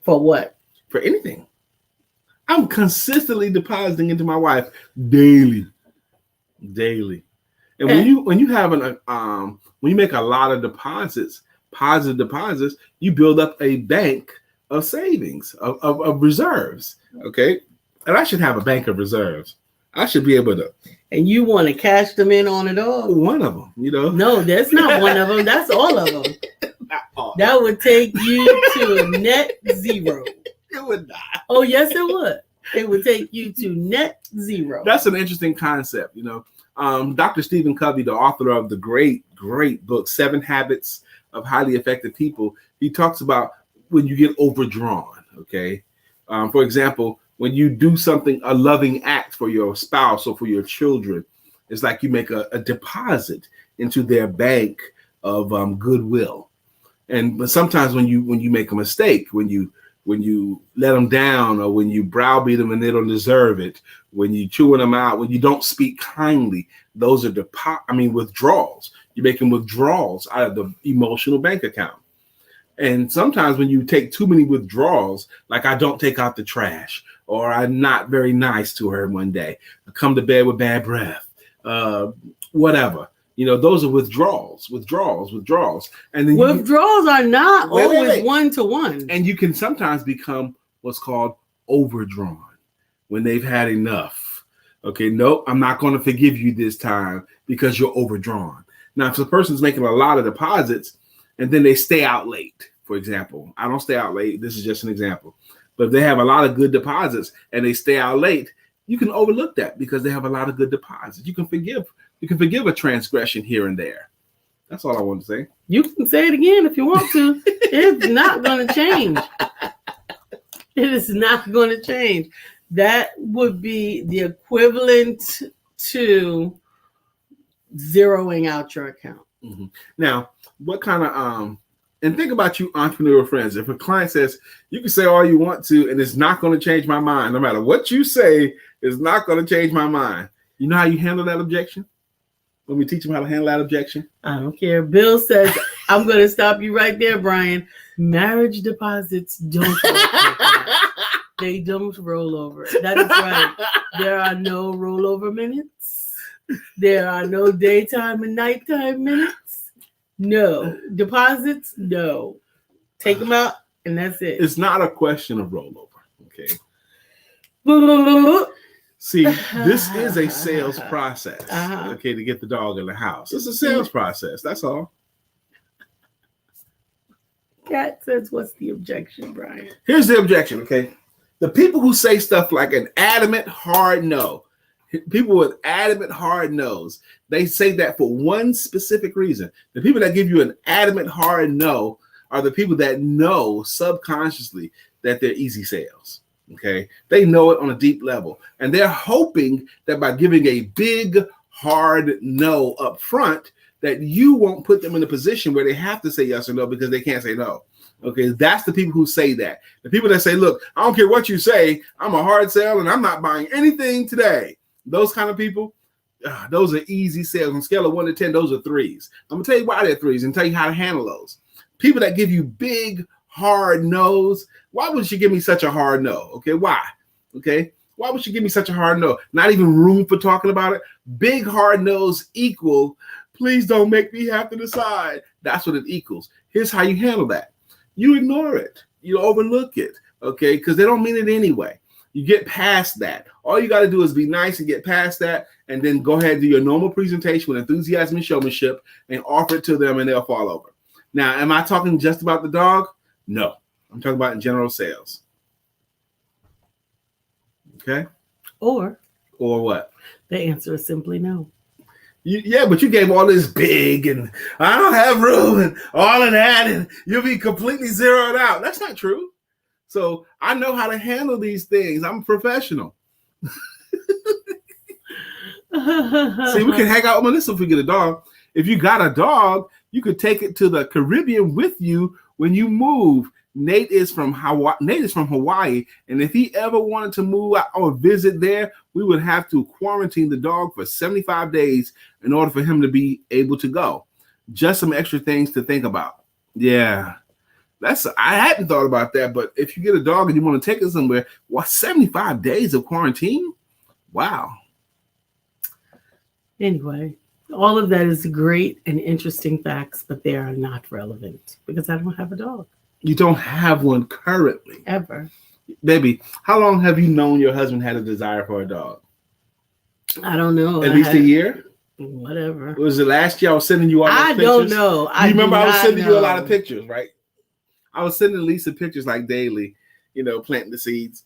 Speaker 1: For what?
Speaker 2: For anything. I'm consistently depositing into my wife daily. And when you have when you make a lot of deposits, positive deposits, you build up a bank of savings, of reserves. Okay. And I should have a bank of reserves. I should be able to.
Speaker 1: And you want to cash them in on it all?
Speaker 2: One of them,
Speaker 1: No, that's not one of them. That's all of them. That would take you to net zero.
Speaker 2: It would not.
Speaker 1: Oh, yes, it would. It would take you to net zero.
Speaker 2: That's an interesting concept, Dr. Stephen Covey, the author of the great book, 7 Habits of Highly Effective People, he talks about when you get overdrawn, okay? For example, when you do a loving act for your spouse or for your children, it's like you make a deposit into their bank of goodwill. But sometimes when you make a mistake, when you let them down, or when you browbeat them and they don't deserve it, when you chewing them out, when you don't speak kindly, those are withdrawals. You're making withdrawals out of the emotional bank account. And sometimes when you take too many withdrawals, like I don't take out the trash, or I'm not very nice to her one day, I come to bed with bad breath, whatever. Those are withdrawals. And then
Speaker 1: withdrawals are not always one-to-one.
Speaker 2: And you can sometimes become what's called overdrawn when they've had enough. Okay, nope, I'm not going to forgive you this time because you're overdrawn. Now, if the person's making a lot of deposits and then they stay out late, for example, I don't stay out late. This is just an example. But if they have a lot of good deposits and they stay out late, you can overlook that because they have a lot of good deposits. You can forgive a transgression here and there. That's all I want to say.
Speaker 1: You can say it again if you want to. It's not going to change. It is not going to change. That would be the equivalent to zeroing out your account.
Speaker 2: Mm-hmm. Now, what kind of and think about you entrepreneur friends. If a client says, you can say all you want to, and it's not going to change my mind. No matter what you say, it's not going to change my mind. You know how you handle that objection? When we teach them how to handle that objection?
Speaker 1: I don't care. Bill says, I'm going to stop you right there, Brian. Marriage deposits don't roll over. They don't roll over. That is right. There are no rollover minutes. There are no daytime and nighttime minutes. No. Deposits, no. Take them out, and that's it.
Speaker 2: It's not a question of rollover, okay? See, this is a sales process, okay, to get the dog in the house. It's a sales process, that's all.
Speaker 1: Cat says, what's the objection, Brian?
Speaker 2: Here's the objection, okay? The people who say stuff like an adamant hard no, people with adamant hard no's, they say that for one specific reason. The people that give you an adamant hard no are the people that know subconsciously that they're easy sales. Okay, they know it on a deep level, and they're hoping that by giving a big hard no up front, that you won't put them in a position where they have to say yes or no because they can't say no. Okay, that's the people who say that. The people that say, look, I don't care what you say, I'm a hard sell and I'm not buying anything today. Those kind of people, those are easy sales. On a scale of 1 to 10, those are 3s. I'm gonna tell you why they're 3s and tell you how to handle those. People that give you big hard no's, why would you give me such a hard no? Okay, why? Okay, why would you give me such a hard no? Not even room for talking about it. Big hard no's equal, please don't make me have to decide. That's what it equals. Here's how you handle that. You ignore it. You overlook it, okay? Because they don't mean it anyway. You get past that. All you got to do is be nice and get past that, and then go ahead and do your normal presentation with enthusiasm and showmanship and offer it to them, and they'll fall over. Now, am I talking just about the dog? No. I'm talking about in general sales. Okay?
Speaker 1: Or
Speaker 2: what?
Speaker 1: The answer is simply no.
Speaker 2: Yeah, but you gave all this big and I don't have room and all of that, and you'll be completely zeroed out. That's not true. So I know how to handle these things. I'm a professional. See, we can hang out with Melissa if we get a dog. If you got a dog, you could take it to the Caribbean with you when you move. Nate is from Hawaii, and if he ever wanted to move out or visit there, we would have to quarantine the dog for 75 days in order for him to be able to go. Just some extra things to think about. Yeah, I hadn't thought about that, but if you get a dog and you want to take it somewhere, 75 days of quarantine? Wow.
Speaker 1: Anyway, all of that is great and interesting facts, but they are not relevant because I don't have a dog.
Speaker 2: You don't have one currently.
Speaker 1: Ever.
Speaker 2: Baby, how long have you known your husband had a desire for a dog?
Speaker 1: I don't know.
Speaker 2: At least a year?
Speaker 1: Whatever.
Speaker 2: Was it last year I was sending you all those pictures?
Speaker 1: I don't know.
Speaker 2: You remember I was sending you a lot of pictures, right? I was sending Lisa pictures like daily, planting the seeds.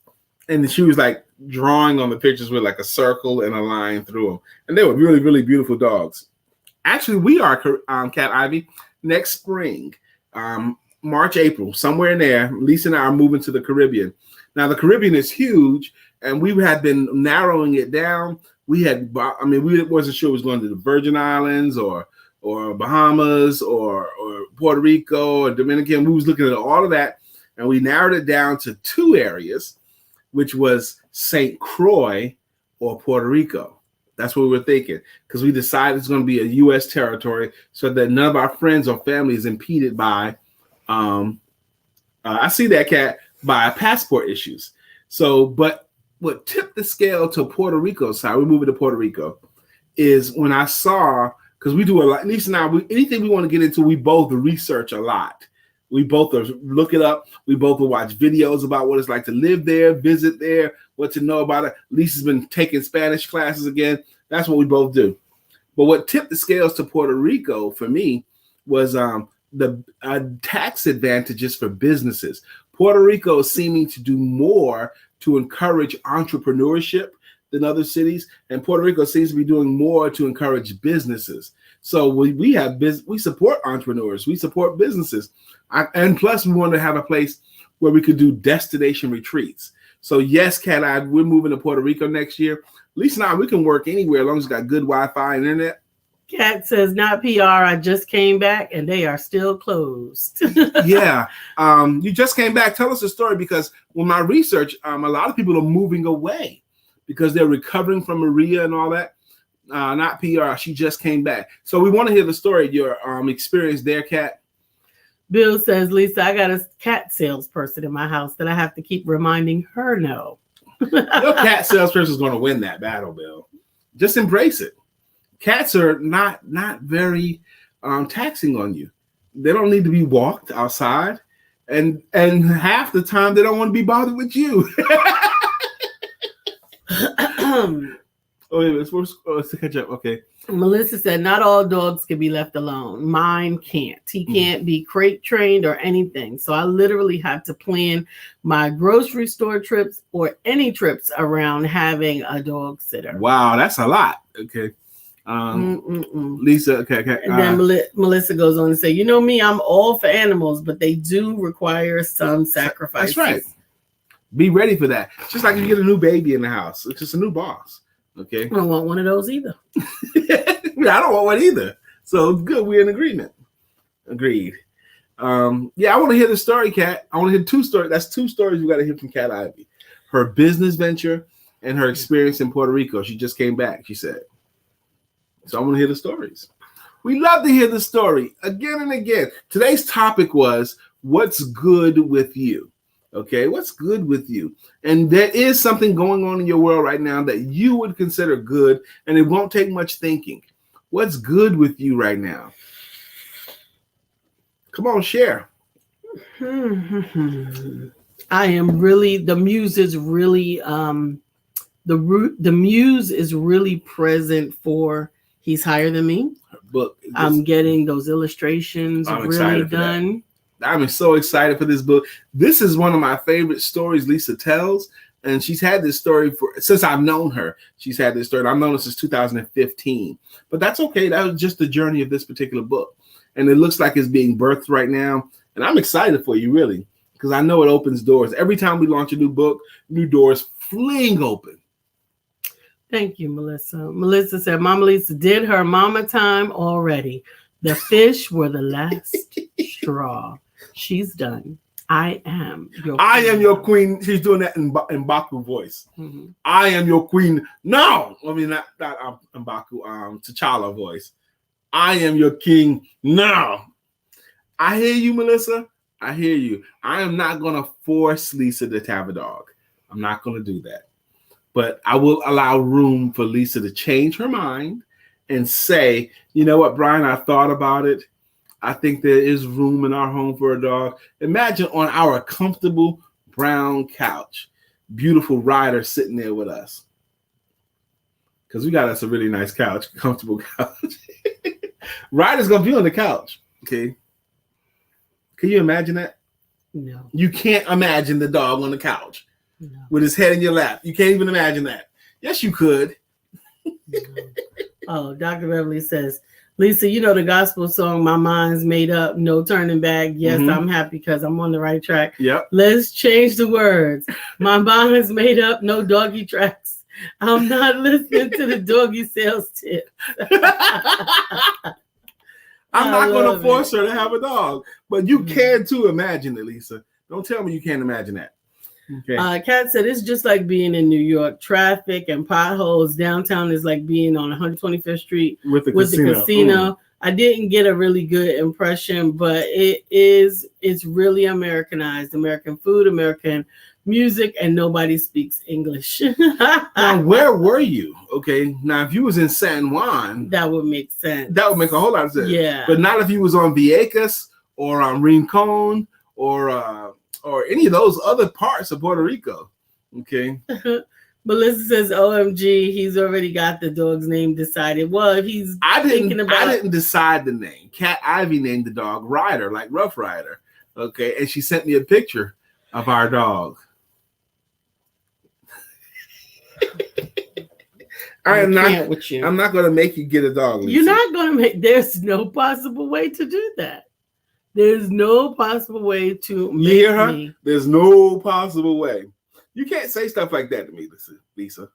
Speaker 2: And she was like drawing on the pictures with like a circle and a line through them. And they were really, really beautiful dogs. Actually, we are, Cat Ivy, next spring, March, April, somewhere in there, Lisa and I are moving to the Caribbean. Now, the Caribbean is huge, and we had been narrowing it down. We wasn't sure it was going to the Virgin Islands or Bahamas or Puerto Rico or Dominican. We was looking at all of that, and we narrowed it down to 2 areas, which was St. Croix or Puerto Rico. That's what we were thinking, because we decided it's going to be a U.S. territory so that none of our friends or family is impeded by I see that, Cat, by passport issues. So, but what tipped the scale to Puerto Rico's side, we're moving to Puerto Rico, is when I saw, because we do a lot, Lisa and I, anything we want to get into, we both research a lot. We both look it up. We both will watch videos about what it's like to live there, visit there, what to know about it. Lisa's been taking Spanish classes again. That's what we both do. But what tipped the scales to Puerto Rico for me was the tax advantages for businesses. Puerto Rico is seeming to do more to encourage entrepreneurship than other cities, and Puerto Rico seems to be doing more to encourage businesses. So we support entrepreneurs, we support businesses, and plus we want to have a place where we could do destination retreats. So yes, Cat, we're moving to Puerto Rico next year. Lisa and I, we can work anywhere as long as it's got good Wi-Fi and internet.
Speaker 1: Cat says, not PR. I just came back and they are still closed.
Speaker 2: Yeah. You just came back. Tell us a story, because with my research, a lot of people are moving away because they're recovering from Maria and all that. Not PR. She just came back. So we want to hear the story, your experience there, Cat.
Speaker 1: Bill says, Lisa, I got a cat salesperson in my house that I have to keep reminding her no.
Speaker 2: Your cat salesperson is going to win that battle, Bill. Just embrace it. Cats are not very taxing on you. They don't need to be walked outside, and half the time they don't want to be bothered with you. Let's catch up. Okay.
Speaker 1: Melissa said, not all dogs can be left alone. Mine can't. He can't be crate trained or anything. So I literally have to plan my grocery store trips or any trips around having a dog sitter.
Speaker 2: Wow, that's a lot. Okay. Lisa, okay.
Speaker 1: And then Melissa goes on to say, me, I'm all for animals, but they do require some sacrifices.
Speaker 2: That's right. Be ready for that. Just like you get a new baby in the house. It's just a new boss. Okay.
Speaker 1: I don't want one of those either.
Speaker 2: I don't want one either. So good. We're in agreement. Agreed. I want to hear the story, Cat. I want to hear 2 stories. That's 2 stories we got to hear from Cat Ivy. Her business venture and her experience in Puerto Rico. She just came back, she said. So I want to hear the stories. We love to hear the story again and again. Today's topic was, what's good with you? Okay, what's good with you? And there is something going on in your world right now that you would consider good, and it won't take much thinking. What's good with you right now? Come on, share.
Speaker 1: I am really, the muse is really, the muse is really present for He's Higher Than Me.
Speaker 2: Book.
Speaker 1: I'm getting those illustrations really done.
Speaker 2: I'm so excited for this book. This is one of my favorite stories Lisa tells, and she's had this story since I've known her. She's had this story. I've known her since 2015, but that's okay. That was just the journey of this particular book, and it looks like it's being birthed right now. And I'm excited for you, really, because I know it opens doors. Every time we launch a new book, new doors fling open.
Speaker 1: Thank you, Melissa. Melissa said, Mama Lisa did her mama time already. The fish were the last straw. She's done. I am your queen.
Speaker 2: I am your queen. She's doing that in Mbaku voice. Mm-hmm. I am your queen. No, I mean not Mbaku, T'Challa voice. I am your king now. I hear you, Melissa. I hear you. I am not going to force Lisa to have a dog. I'm not going to do that. But I will allow room for Lisa to change her mind and say, you know what, Brian, I thought about it. I think there is room in our home for a dog. Imagine on our comfortable brown couch, beautiful Ryder sitting there with us. Because we got us a really nice couch, comfortable couch. Ryder's going to be on the couch, okay? Can you imagine that?
Speaker 1: No.
Speaker 2: You can't imagine the dog on the couch
Speaker 1: with
Speaker 2: his head in your lap. You can't even imagine that. Yes, you could.
Speaker 1: No. Oh, Dr. Beverly says, Lisa, you know the gospel song, My Mind's Made Up, No Turning Back. Yes, I'm happy because I'm on the right track.
Speaker 2: Yep.
Speaker 1: Let's change the words. My mind's made up, no doggy tracks. I'm not listening to the doggy sales tip.
Speaker 2: I'm not going to force her to have a dog, but you can too imagine it, Lisa. Don't tell me you can't imagine that. Okay.
Speaker 1: Kat said it's just like being in New York. Traffic and potholes. Downtown is like being on 125th Street with the casino. I didn't get a really good impression, but it's really Americanized. American food, American music, and nobody speaks English.
Speaker 2: Now, where were you? Okay. Now, if you was in San Juan,
Speaker 1: that would make sense.
Speaker 2: That would make a whole lot of sense.
Speaker 1: Yeah.
Speaker 2: But not if you was on Vieques or on Rincon or any of those other parts of Puerto Rico. Okay.
Speaker 1: Melissa says, OMG, he's already got the dog's name decided. Well, if he's
Speaker 2: I didn't decide the name. Cat Ivy named the dog Ryder, like Rough Rider. Okay. And she sent me a picture of our dog. I'm not going to make you get a dog, Lisa.
Speaker 1: You're not going to make. There's no possible way to do that. There's no possible way to make
Speaker 2: hear her? There's no possible way. You can't say stuff like that to me, Lisa.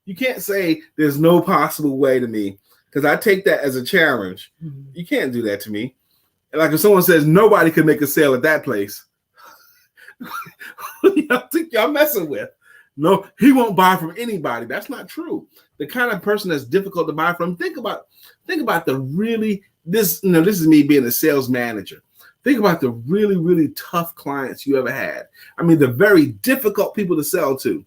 Speaker 2: You can't say there's no possible way to me because I take that as a challenge. Mm-hmm. You can't do that to me. Like if someone says nobody can make a sale at that place, what do y'all think y'all messing with? No, he won't buy from anybody. That's not true. The kind of person that's difficult to buy from. Think about the really this is me being a sales manager. Think about the really, really tough clients you ever had. I mean, the very difficult people to sell to.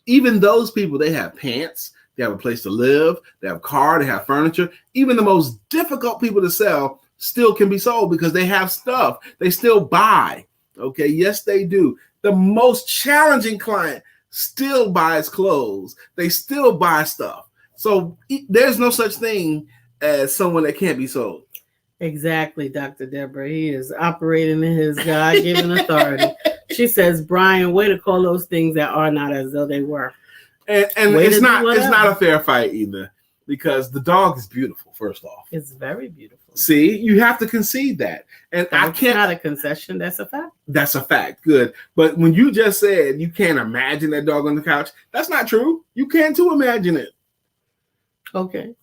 Speaker 2: Even those people, they have pants, they have a place to live, they have a car, they have furniture. Even the most difficult people to sell still can be sold because they have stuff. They still buy. Okay, yes, they do. The most challenging client still buys clothes. They still buy stuff. So there's no such thing as someone that can't be sold.
Speaker 1: Exactly, Dr. Deborah. He is operating in his God-given authority. She says, Brian, way to call those things that are not as though they were.
Speaker 2: And it's not a fair fight either because the dog is beautiful, first off.
Speaker 1: It's very beautiful.
Speaker 2: See, you have to concede that. And
Speaker 1: that's not a concession. That's a fact.
Speaker 2: That's a fact. Good. But when you just said you can't imagine that dog on the couch, that's not true. You can too imagine it.
Speaker 1: Okay.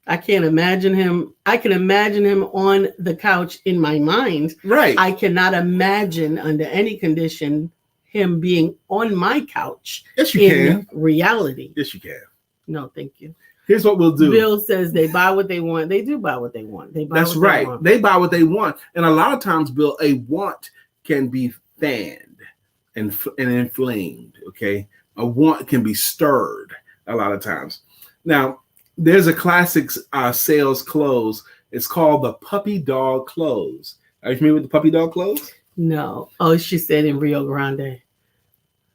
Speaker 1: I can't imagine him. I can imagine him on the couch in my mind.
Speaker 2: Right.
Speaker 1: I cannot imagine under any condition him being on my couch.
Speaker 2: Yes, you can.
Speaker 1: Reality.
Speaker 2: Yes, you can.
Speaker 1: No, thank you.
Speaker 2: Here's what we'll do.
Speaker 1: Bill says they buy what they want. They do buy what they want.
Speaker 2: That's right. They buy what they want. And a lot of times, Bill, a want can be fanned and inflamed. Okay. A want can be stirred a lot of times. Now, there's a classic sales close. It's called the puppy dog close. Are you familiar with the puppy dog close?
Speaker 1: No. Oh, she said in Rio Grande.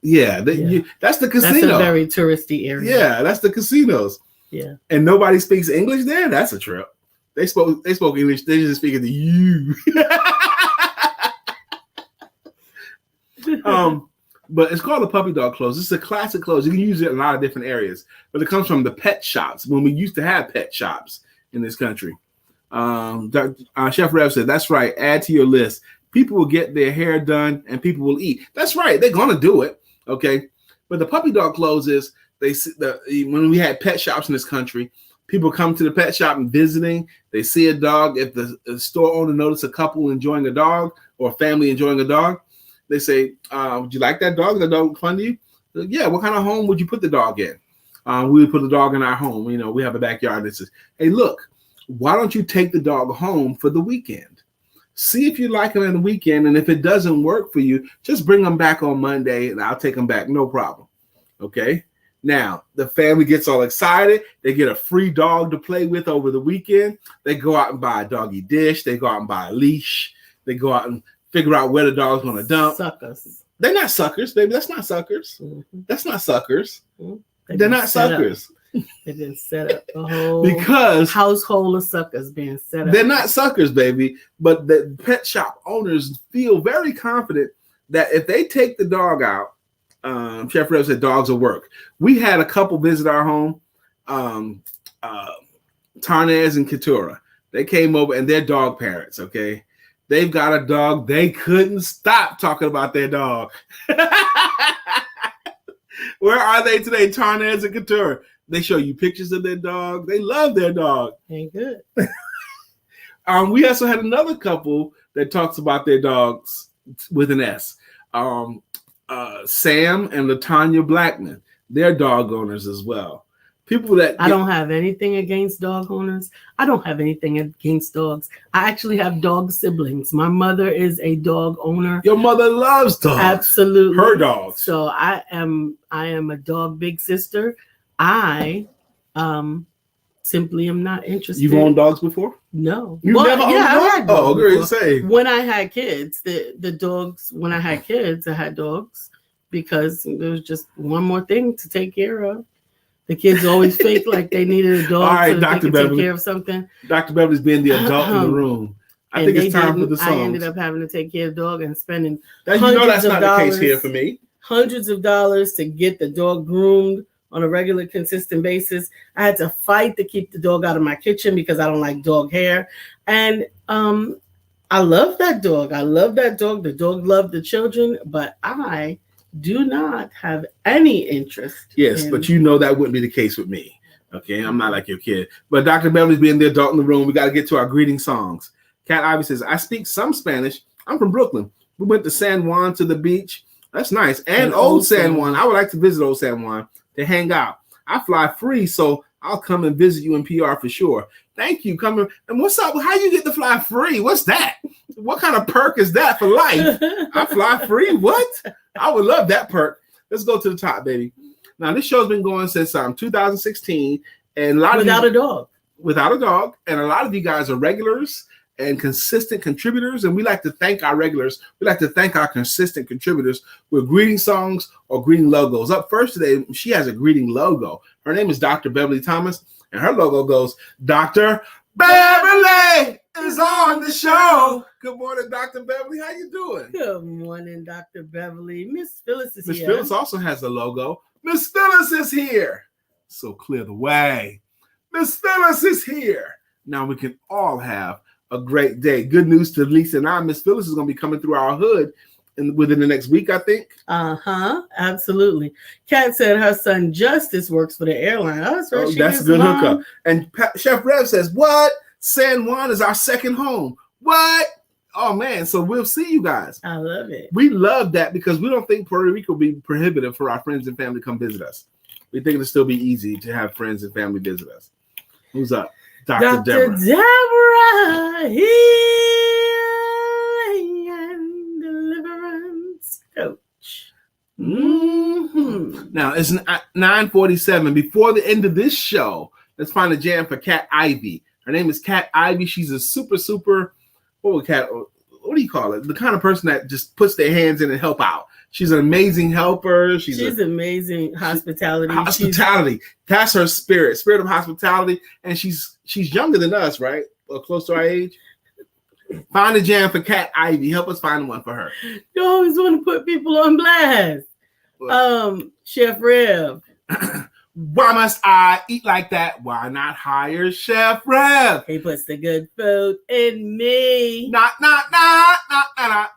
Speaker 2: Yeah, that's the casino.
Speaker 1: That's a very touristy area.
Speaker 2: Yeah, that's the casinos.
Speaker 1: Yeah. And
Speaker 2: nobody speaks English there? That's a trip. They spoke English. They just speaking to you. But it's called a puppy dog clothes. It's a classic clothes. You can use it in a lot of different areas, but it comes from the pet shops when we used to have pet shops in this country. Chef Rev said, that's right. Add to your list. People will get their hair done and people will eat. That's right. They're going to do it. Okay. But the puppy dog clothes is They see when we had pet shops in this country, people come to the pet shop and visiting. They see a dog. If the store owner notices a couple enjoying a dog or a family enjoying a dog, they say, "Would you like that dog? Is that dog fun to you?" Yeah. What kind of home would you put the dog in? We would put the dog in our home. We have a backyard that says, "Hey, look, why don't you take the dog home for the weekend? See if you like him on the weekend, and if it doesn't work for you, just bring him back on Monday, and I'll take him back, no problem." Okay. Now, the family gets all excited. They get a free dog to play with over the weekend. They go out and buy a doggy dish. They go out and buy a leash. They go out and figure out where the dog's going to dump.
Speaker 1: Suckers.
Speaker 2: They're not suckers, baby. That's not suckers. Mm-hmm. That's not suckers. Mm-hmm. They're not suckers.
Speaker 1: They just set up the whole
Speaker 2: because
Speaker 1: household of suckers being set up.
Speaker 2: They're not suckers, baby. But the pet shop owners feel very confident that if they take the dog out, Chef Rev said dogs will work. We had a couple visit our home, Tarnez and Keturah. They came over and they're dog parents, okay? They've got a dog. They couldn't stop talking about their dog. Where are they today, Tarnez and Keturah? They show you pictures of their dog. They love their dog.
Speaker 1: Ain't good.
Speaker 2: We also had another couple that talks about their dogs with an S. Sam and LaTanya Blackman, they're dog owners as well. People that
Speaker 1: I don't have anything against dog owners. I don't have anything against dogs. I actually have dog siblings. My mother is a dog owner.
Speaker 2: Your mother loves dogs.
Speaker 1: Absolutely.
Speaker 2: Her dogs.
Speaker 1: So I am a dog big sister. I simply am not interested.
Speaker 2: You've owned dogs before?
Speaker 1: No.
Speaker 2: You never owned dogs? Oh, great. Say.
Speaker 1: When I had kids, the dogs, when I had kids, I had dogs because there was just one more thing to take care of. The kids always fake like they needed a dog.
Speaker 2: All right,
Speaker 1: so
Speaker 2: Dr.
Speaker 1: they could
Speaker 2: Beverly.
Speaker 1: take care of something.
Speaker 2: Dr. Beverly's being the adult in the room. I think it's time for the songs.
Speaker 1: I ended up having to take care of the dog and spending
Speaker 2: that's not the case here for me.
Speaker 1: Hundreds of dollars to get the dog groomed on a regular, consistent basis. I had to fight to keep the dog out of my kitchen because I don't like dog hair. And I love that dog. I love that dog. The dog loved the children, but I do not have any interest.
Speaker 2: Yes, but that wouldn't be the case with me. Okay, I'm not like your kid. But Dr. Beverly's being the adult in the room. We got to get to our greeting songs. Cat Ivy says, I speak some Spanish. I'm from Brooklyn. We went to San Juan to the beach. That's nice. And Old San Juan. I would like to visit Old San Juan to hang out. I fly free, so I'll come and visit you in PR for sure. Thank you. Coming. And what's up? How you get to fly free? What's that? What kind of perk is that for life? I fly free? What? I would love that perk. Let's go to the top, baby. Now, this show's been going since 2016. And a lot
Speaker 1: without a dog.
Speaker 2: Without a dog. And a lot of you guys are regulars and consistent contributors. And we like to thank our regulars. We like to thank our consistent contributors with greeting songs or greeting logos. Up first today, she has a greeting logo. Her name is Dr. Beverly Thomas. And her logo goes, Dr. Beverly is on the show. Good morning, Dr. Beverly. How you doing?
Speaker 1: Good morning, Dr. Beverly. Miss Phyllis is
Speaker 2: here.
Speaker 1: Miss
Speaker 2: Phyllis also has a logo. Miss Phyllis is here. So clear the way. Miss Phyllis is here. Now we can all have a great day. Good news to Lisa and I. Miss Phyllis is going to be coming through our hood within the next week, I think.
Speaker 1: Absolutely. Kat said her son Justice works for the airline. Oh, that's right.
Speaker 2: That's a good hookup. And Chef Rev says, what? San Juan is our second home. What? Oh, man. So we'll see you guys.
Speaker 1: I love it.
Speaker 2: We love that because we don't think Puerto Rico will be prohibitive for our friends and family to come visit us. We think it'll still be easy to have friends and family visit us. Who's up? Dr. Deborah.
Speaker 1: Healing and Deliverance Coach. Mm-hmm.
Speaker 2: Now, it's 9:47. Before the end of this show, let's find a jam for Cat Ivy. Her name is Cat Ivy. She's a super, what do you call it? The kind of person that just puts their hands in and help out. She's an amazing helper. She's amazing
Speaker 1: hospitality.
Speaker 2: That's her spirit of hospitality. And she's younger than us, right? Or close to our age. Find a jam for Cat Ivy. Help us find one for her.
Speaker 1: You always want to put people on blast. Chef Rev.
Speaker 2: Why must I eat like that? Why not hire Chef Rev?
Speaker 1: He puts the good food in me.
Speaker 2: Not.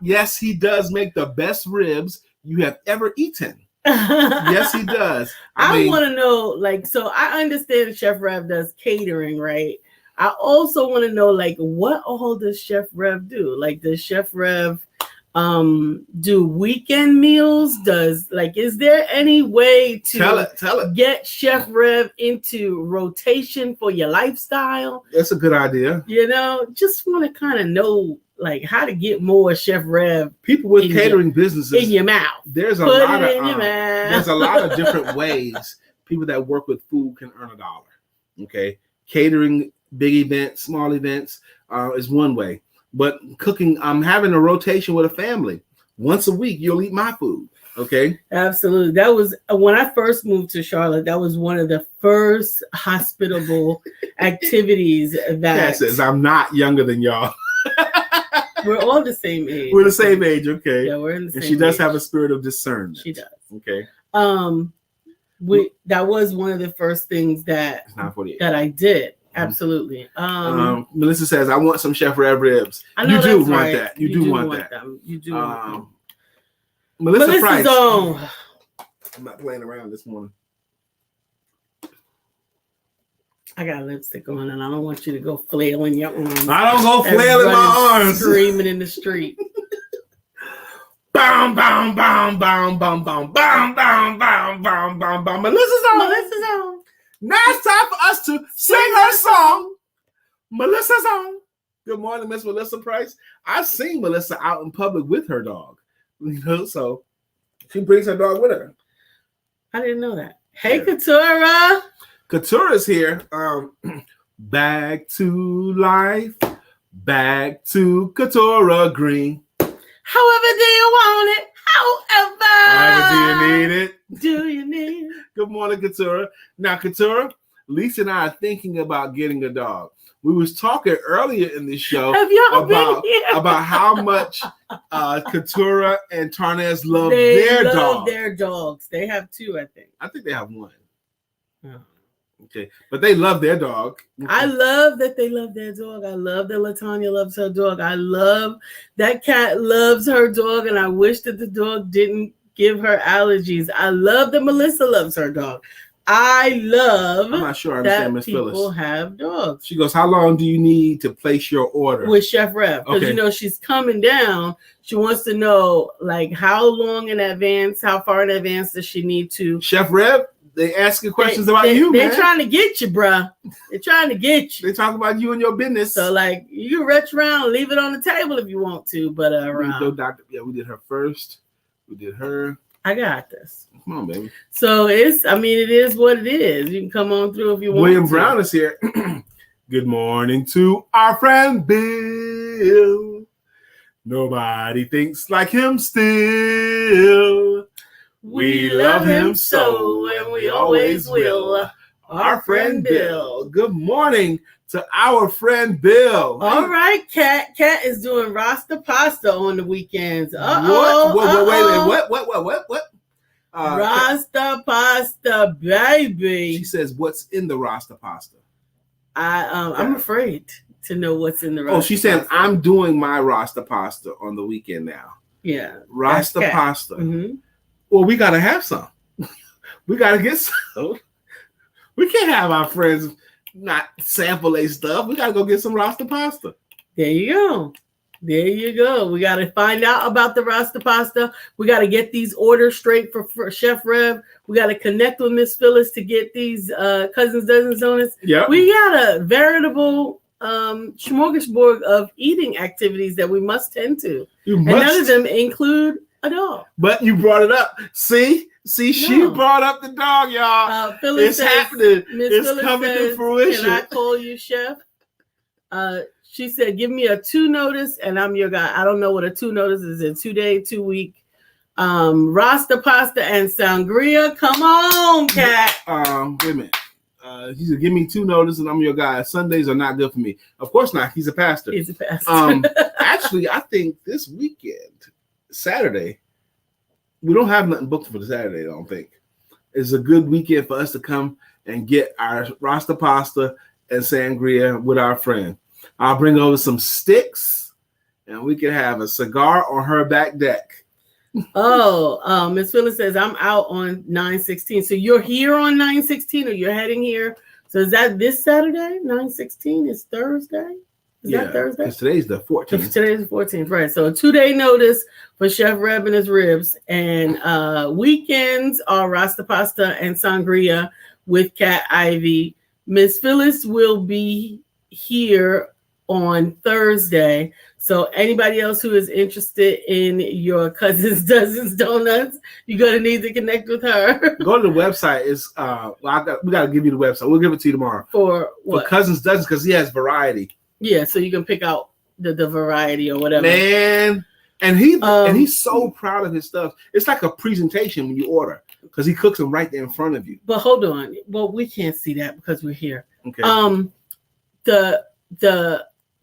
Speaker 2: Yes, he does make the best ribs you have ever eaten. Yes, he does.
Speaker 1: I want to know, like, so I understand Chef Rev does catering, right? I also want to know, like, what all does Chef Rev do? Like, does Chef Rev do weekend meals? Is there any way to
Speaker 2: tell it
Speaker 1: get Chef Rev into rotation for your lifestyle?
Speaker 2: That's a good idea.
Speaker 1: Just want to kind of know, like, how to get more Chef Rev
Speaker 2: people with catering businesses
Speaker 1: in your mouth.
Speaker 2: There's a lot of different ways people that work with food can earn $1. Okay, catering, big events, small events is one way. But cooking, I'm having a rotation with a family. Once a week, you'll eat my food. Okay.
Speaker 1: Absolutely. That was when I first moved to Charlotte. That was one of the first hospitable activities that.
Speaker 2: Kat says, I'm not younger than y'all.
Speaker 1: We're all the same age.
Speaker 2: We're the same age. Okay.
Speaker 1: Yeah, we're in the same
Speaker 2: age. And she does
Speaker 1: age.
Speaker 2: have a spirit of discernment.
Speaker 1: She does.
Speaker 2: Okay.
Speaker 1: That was one of the first things that I did. Absolutely.
Speaker 2: Melissa says, I want some Chef Rev ribs.
Speaker 1: You
Speaker 2: do want that. You do want that.
Speaker 1: You do want them.
Speaker 2: Melissa Price.
Speaker 1: On.
Speaker 2: I'm not playing around this morning.
Speaker 1: I got lipstick on and I don't want you to go flailing your arms.
Speaker 2: I don't go flailing my arms.
Speaker 1: Screaming in the street.
Speaker 2: Bam, bam, bam, bam, bam, bam, bam, bam, bam, bam, bam, bam. Melissa's on. Now it's time for us to sing her song. Melissa's on. Good morning, Miss Melissa Price. I've seen Melissa out in public with her dog. So she brings her dog with her.
Speaker 1: I didn't know that. Hey, yeah. Katura.
Speaker 2: Katura's here. Back to life. Back to Katura Green.
Speaker 1: However do you want it? However
Speaker 2: do you need it?
Speaker 1: Do you need it?
Speaker 2: Good morning, Katura. Now, Katura, Lisa and I are thinking about getting a dog. We was talking earlier in the show about how much Katura and Tarnez love
Speaker 1: their dogs. They have two, I think.
Speaker 2: I think they have one. Oh. Okay, but they love their dog. Okay.
Speaker 1: I love that they love their dog. I love that LaTanya loves her dog. I love that Kat loves her dog, and I wish that the dog didn't give her allergies. I love that Melissa loves her dog. I'm
Speaker 2: not sure I understand Miss Phyllis.
Speaker 1: People have dogs.
Speaker 2: She goes, how long do you need to place your order?
Speaker 1: With Chef Rev. Because, she's coming down. She wants to know, like, how long in advance, how far in advance does she need to?
Speaker 2: Chef Rev, they asking questions about you, man.
Speaker 1: They're trying to get you, bruh. They're trying to get you.
Speaker 2: They talk about you and your business.
Speaker 1: So, like, you can reach around, leave it on the table if you want to. But,
Speaker 2: we did her first. We did her.
Speaker 1: I got this.
Speaker 2: Come on, baby.
Speaker 1: So it is what it is. You can come on through if you want.
Speaker 2: William Brown is here. Good morning to our friend Bill. Nobody thinks like him still. We love him so, and we always will. Our friend Bill. Good morning to our friend Bill.
Speaker 1: All right, Kat. Kat is doing Rasta pasta on the weekends.
Speaker 2: What?
Speaker 1: Rasta pasta, baby.
Speaker 2: She says, "What's in the Rasta pasta?"
Speaker 1: I'm afraid to know what's in the Rasta.
Speaker 2: Oh, she's saying I'm doing my Rasta pasta on the weekend now.
Speaker 1: Yeah,
Speaker 2: Rasta pasta.
Speaker 1: Mm-hmm.
Speaker 2: Well, we gotta have some. We gotta get some. We can't have our friends not sample their stuff. We gotta go get some Rasta pasta.
Speaker 1: There you go. We got to find out about the Rasta pasta. We got to get these orders straight for Chef Rev. We got to connect with Miss Phyllis to get these Cousins Dozens donuts.
Speaker 2: Yeah,
Speaker 1: we got a veritable smorgasbord of eating activities that we must tend to. None of them include a dog.
Speaker 2: But you brought it up. See, she brought up the dog, y'all. It's happening. It's coming to fruition.
Speaker 1: Can I call you Chef? She said, give me a 2 notice and I'm your guy. I don't know what a 2 notice is. A 2-day, 2-week. Rasta pasta and sangria. Come on, Kat.
Speaker 2: Wait a minute. He said, give me 2 notice and I'm your guy. Sundays are not good for me. Of course not. He's a pastor. Actually, I think this weekend, Saturday, we don't have nothing booked for the Saturday, I don't think. It's a good weekend for us to come and get our Rasta pasta and sangria with our friend. I'll bring over some sticks, and we can have a cigar on her back deck.
Speaker 1: Oh, Miss Phyllis says I'm out on 9/16. So you're here on 9/16, or you're heading here. So is that this Saturday? 9/16 is Thursday. Is that Thursday?
Speaker 2: Because today's the 14th.
Speaker 1: Today's the 14th, right? So a 2-day notice for Chef Reb and his ribs, and weekends are Rasta Pasta and Sangria with Cat Ivy. Miss Phyllis will be here on Thursday. So anybody else who is interested in your cousin's dozens donuts, you're gonna need to connect with her.
Speaker 2: Go to the website. It's we gotta give you the website. We'll give it to you tomorrow.
Speaker 1: For what?
Speaker 2: For Cousins Dozens, because he has variety.
Speaker 1: Yeah, so you can pick out the variety or whatever.
Speaker 2: Man, and he's so proud of his stuff. It's like a presentation when you order, because he cooks them right there in front of you.
Speaker 1: But hold on. Well, we can't see that because we're here.
Speaker 2: Okay.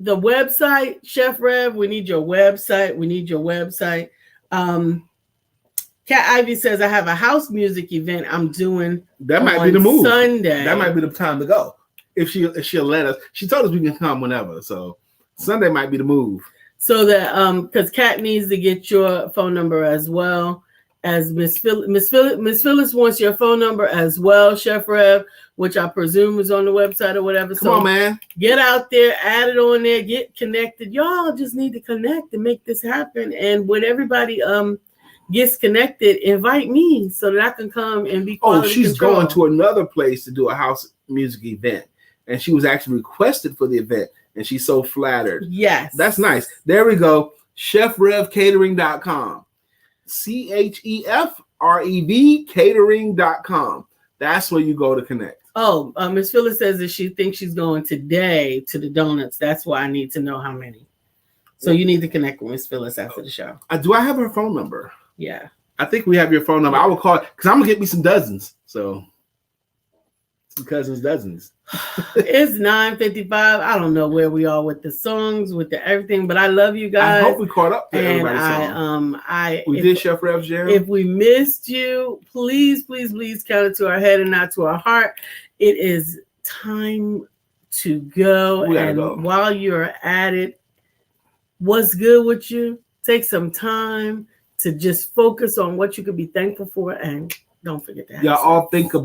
Speaker 1: The website, Chef Rev, we need your website. Cat Ivy says, I have a house music event I'm doing.
Speaker 2: That might be the move.
Speaker 1: Sunday.
Speaker 2: That might be the time to go. If she'll let us. She told us we can come whenever. So Sunday might be the move.
Speaker 1: So that because Cat needs to get your phone number as well as Miss Phyllis wants your phone number as well, Chef Rev, which I presume is on the website or whatever.
Speaker 2: Come on, man.
Speaker 1: Get out there, add it on there, get connected. Y'all just need to connect and make this happen. And when everybody gets connected, invite me so that I can come and be quality
Speaker 2: she's
Speaker 1: control.
Speaker 2: going to another place to do a house music event. And she was actually requested for the event. And she's so flattered.
Speaker 1: Yes.
Speaker 2: That's nice. There we go. ChefRevCatering.com. ChefRev catering.com. That's where you go to connect.
Speaker 1: Oh, Miss Phyllis says that she thinks she's going today to the donuts. That's why I need to know how many. So you need to connect with Miss Phyllis after the show.
Speaker 2: Do I have her phone number?
Speaker 1: Yeah.
Speaker 2: I think we have your phone number. I will call because I'm going to get me some dozens. So some Cousins Dozens.
Speaker 1: It's 9:55. I don't know where we are with the songs, with the everything, but I love you guys.
Speaker 2: I hope we caught up to everybody's song. We did Chef Rev's Jam.
Speaker 1: If we missed you, please count it to our head and not to our heart. It is time to go. And while you're at it, what's good with you? Take some time to just focus on what you could be thankful for, and don't forget to have
Speaker 2: y'all all think about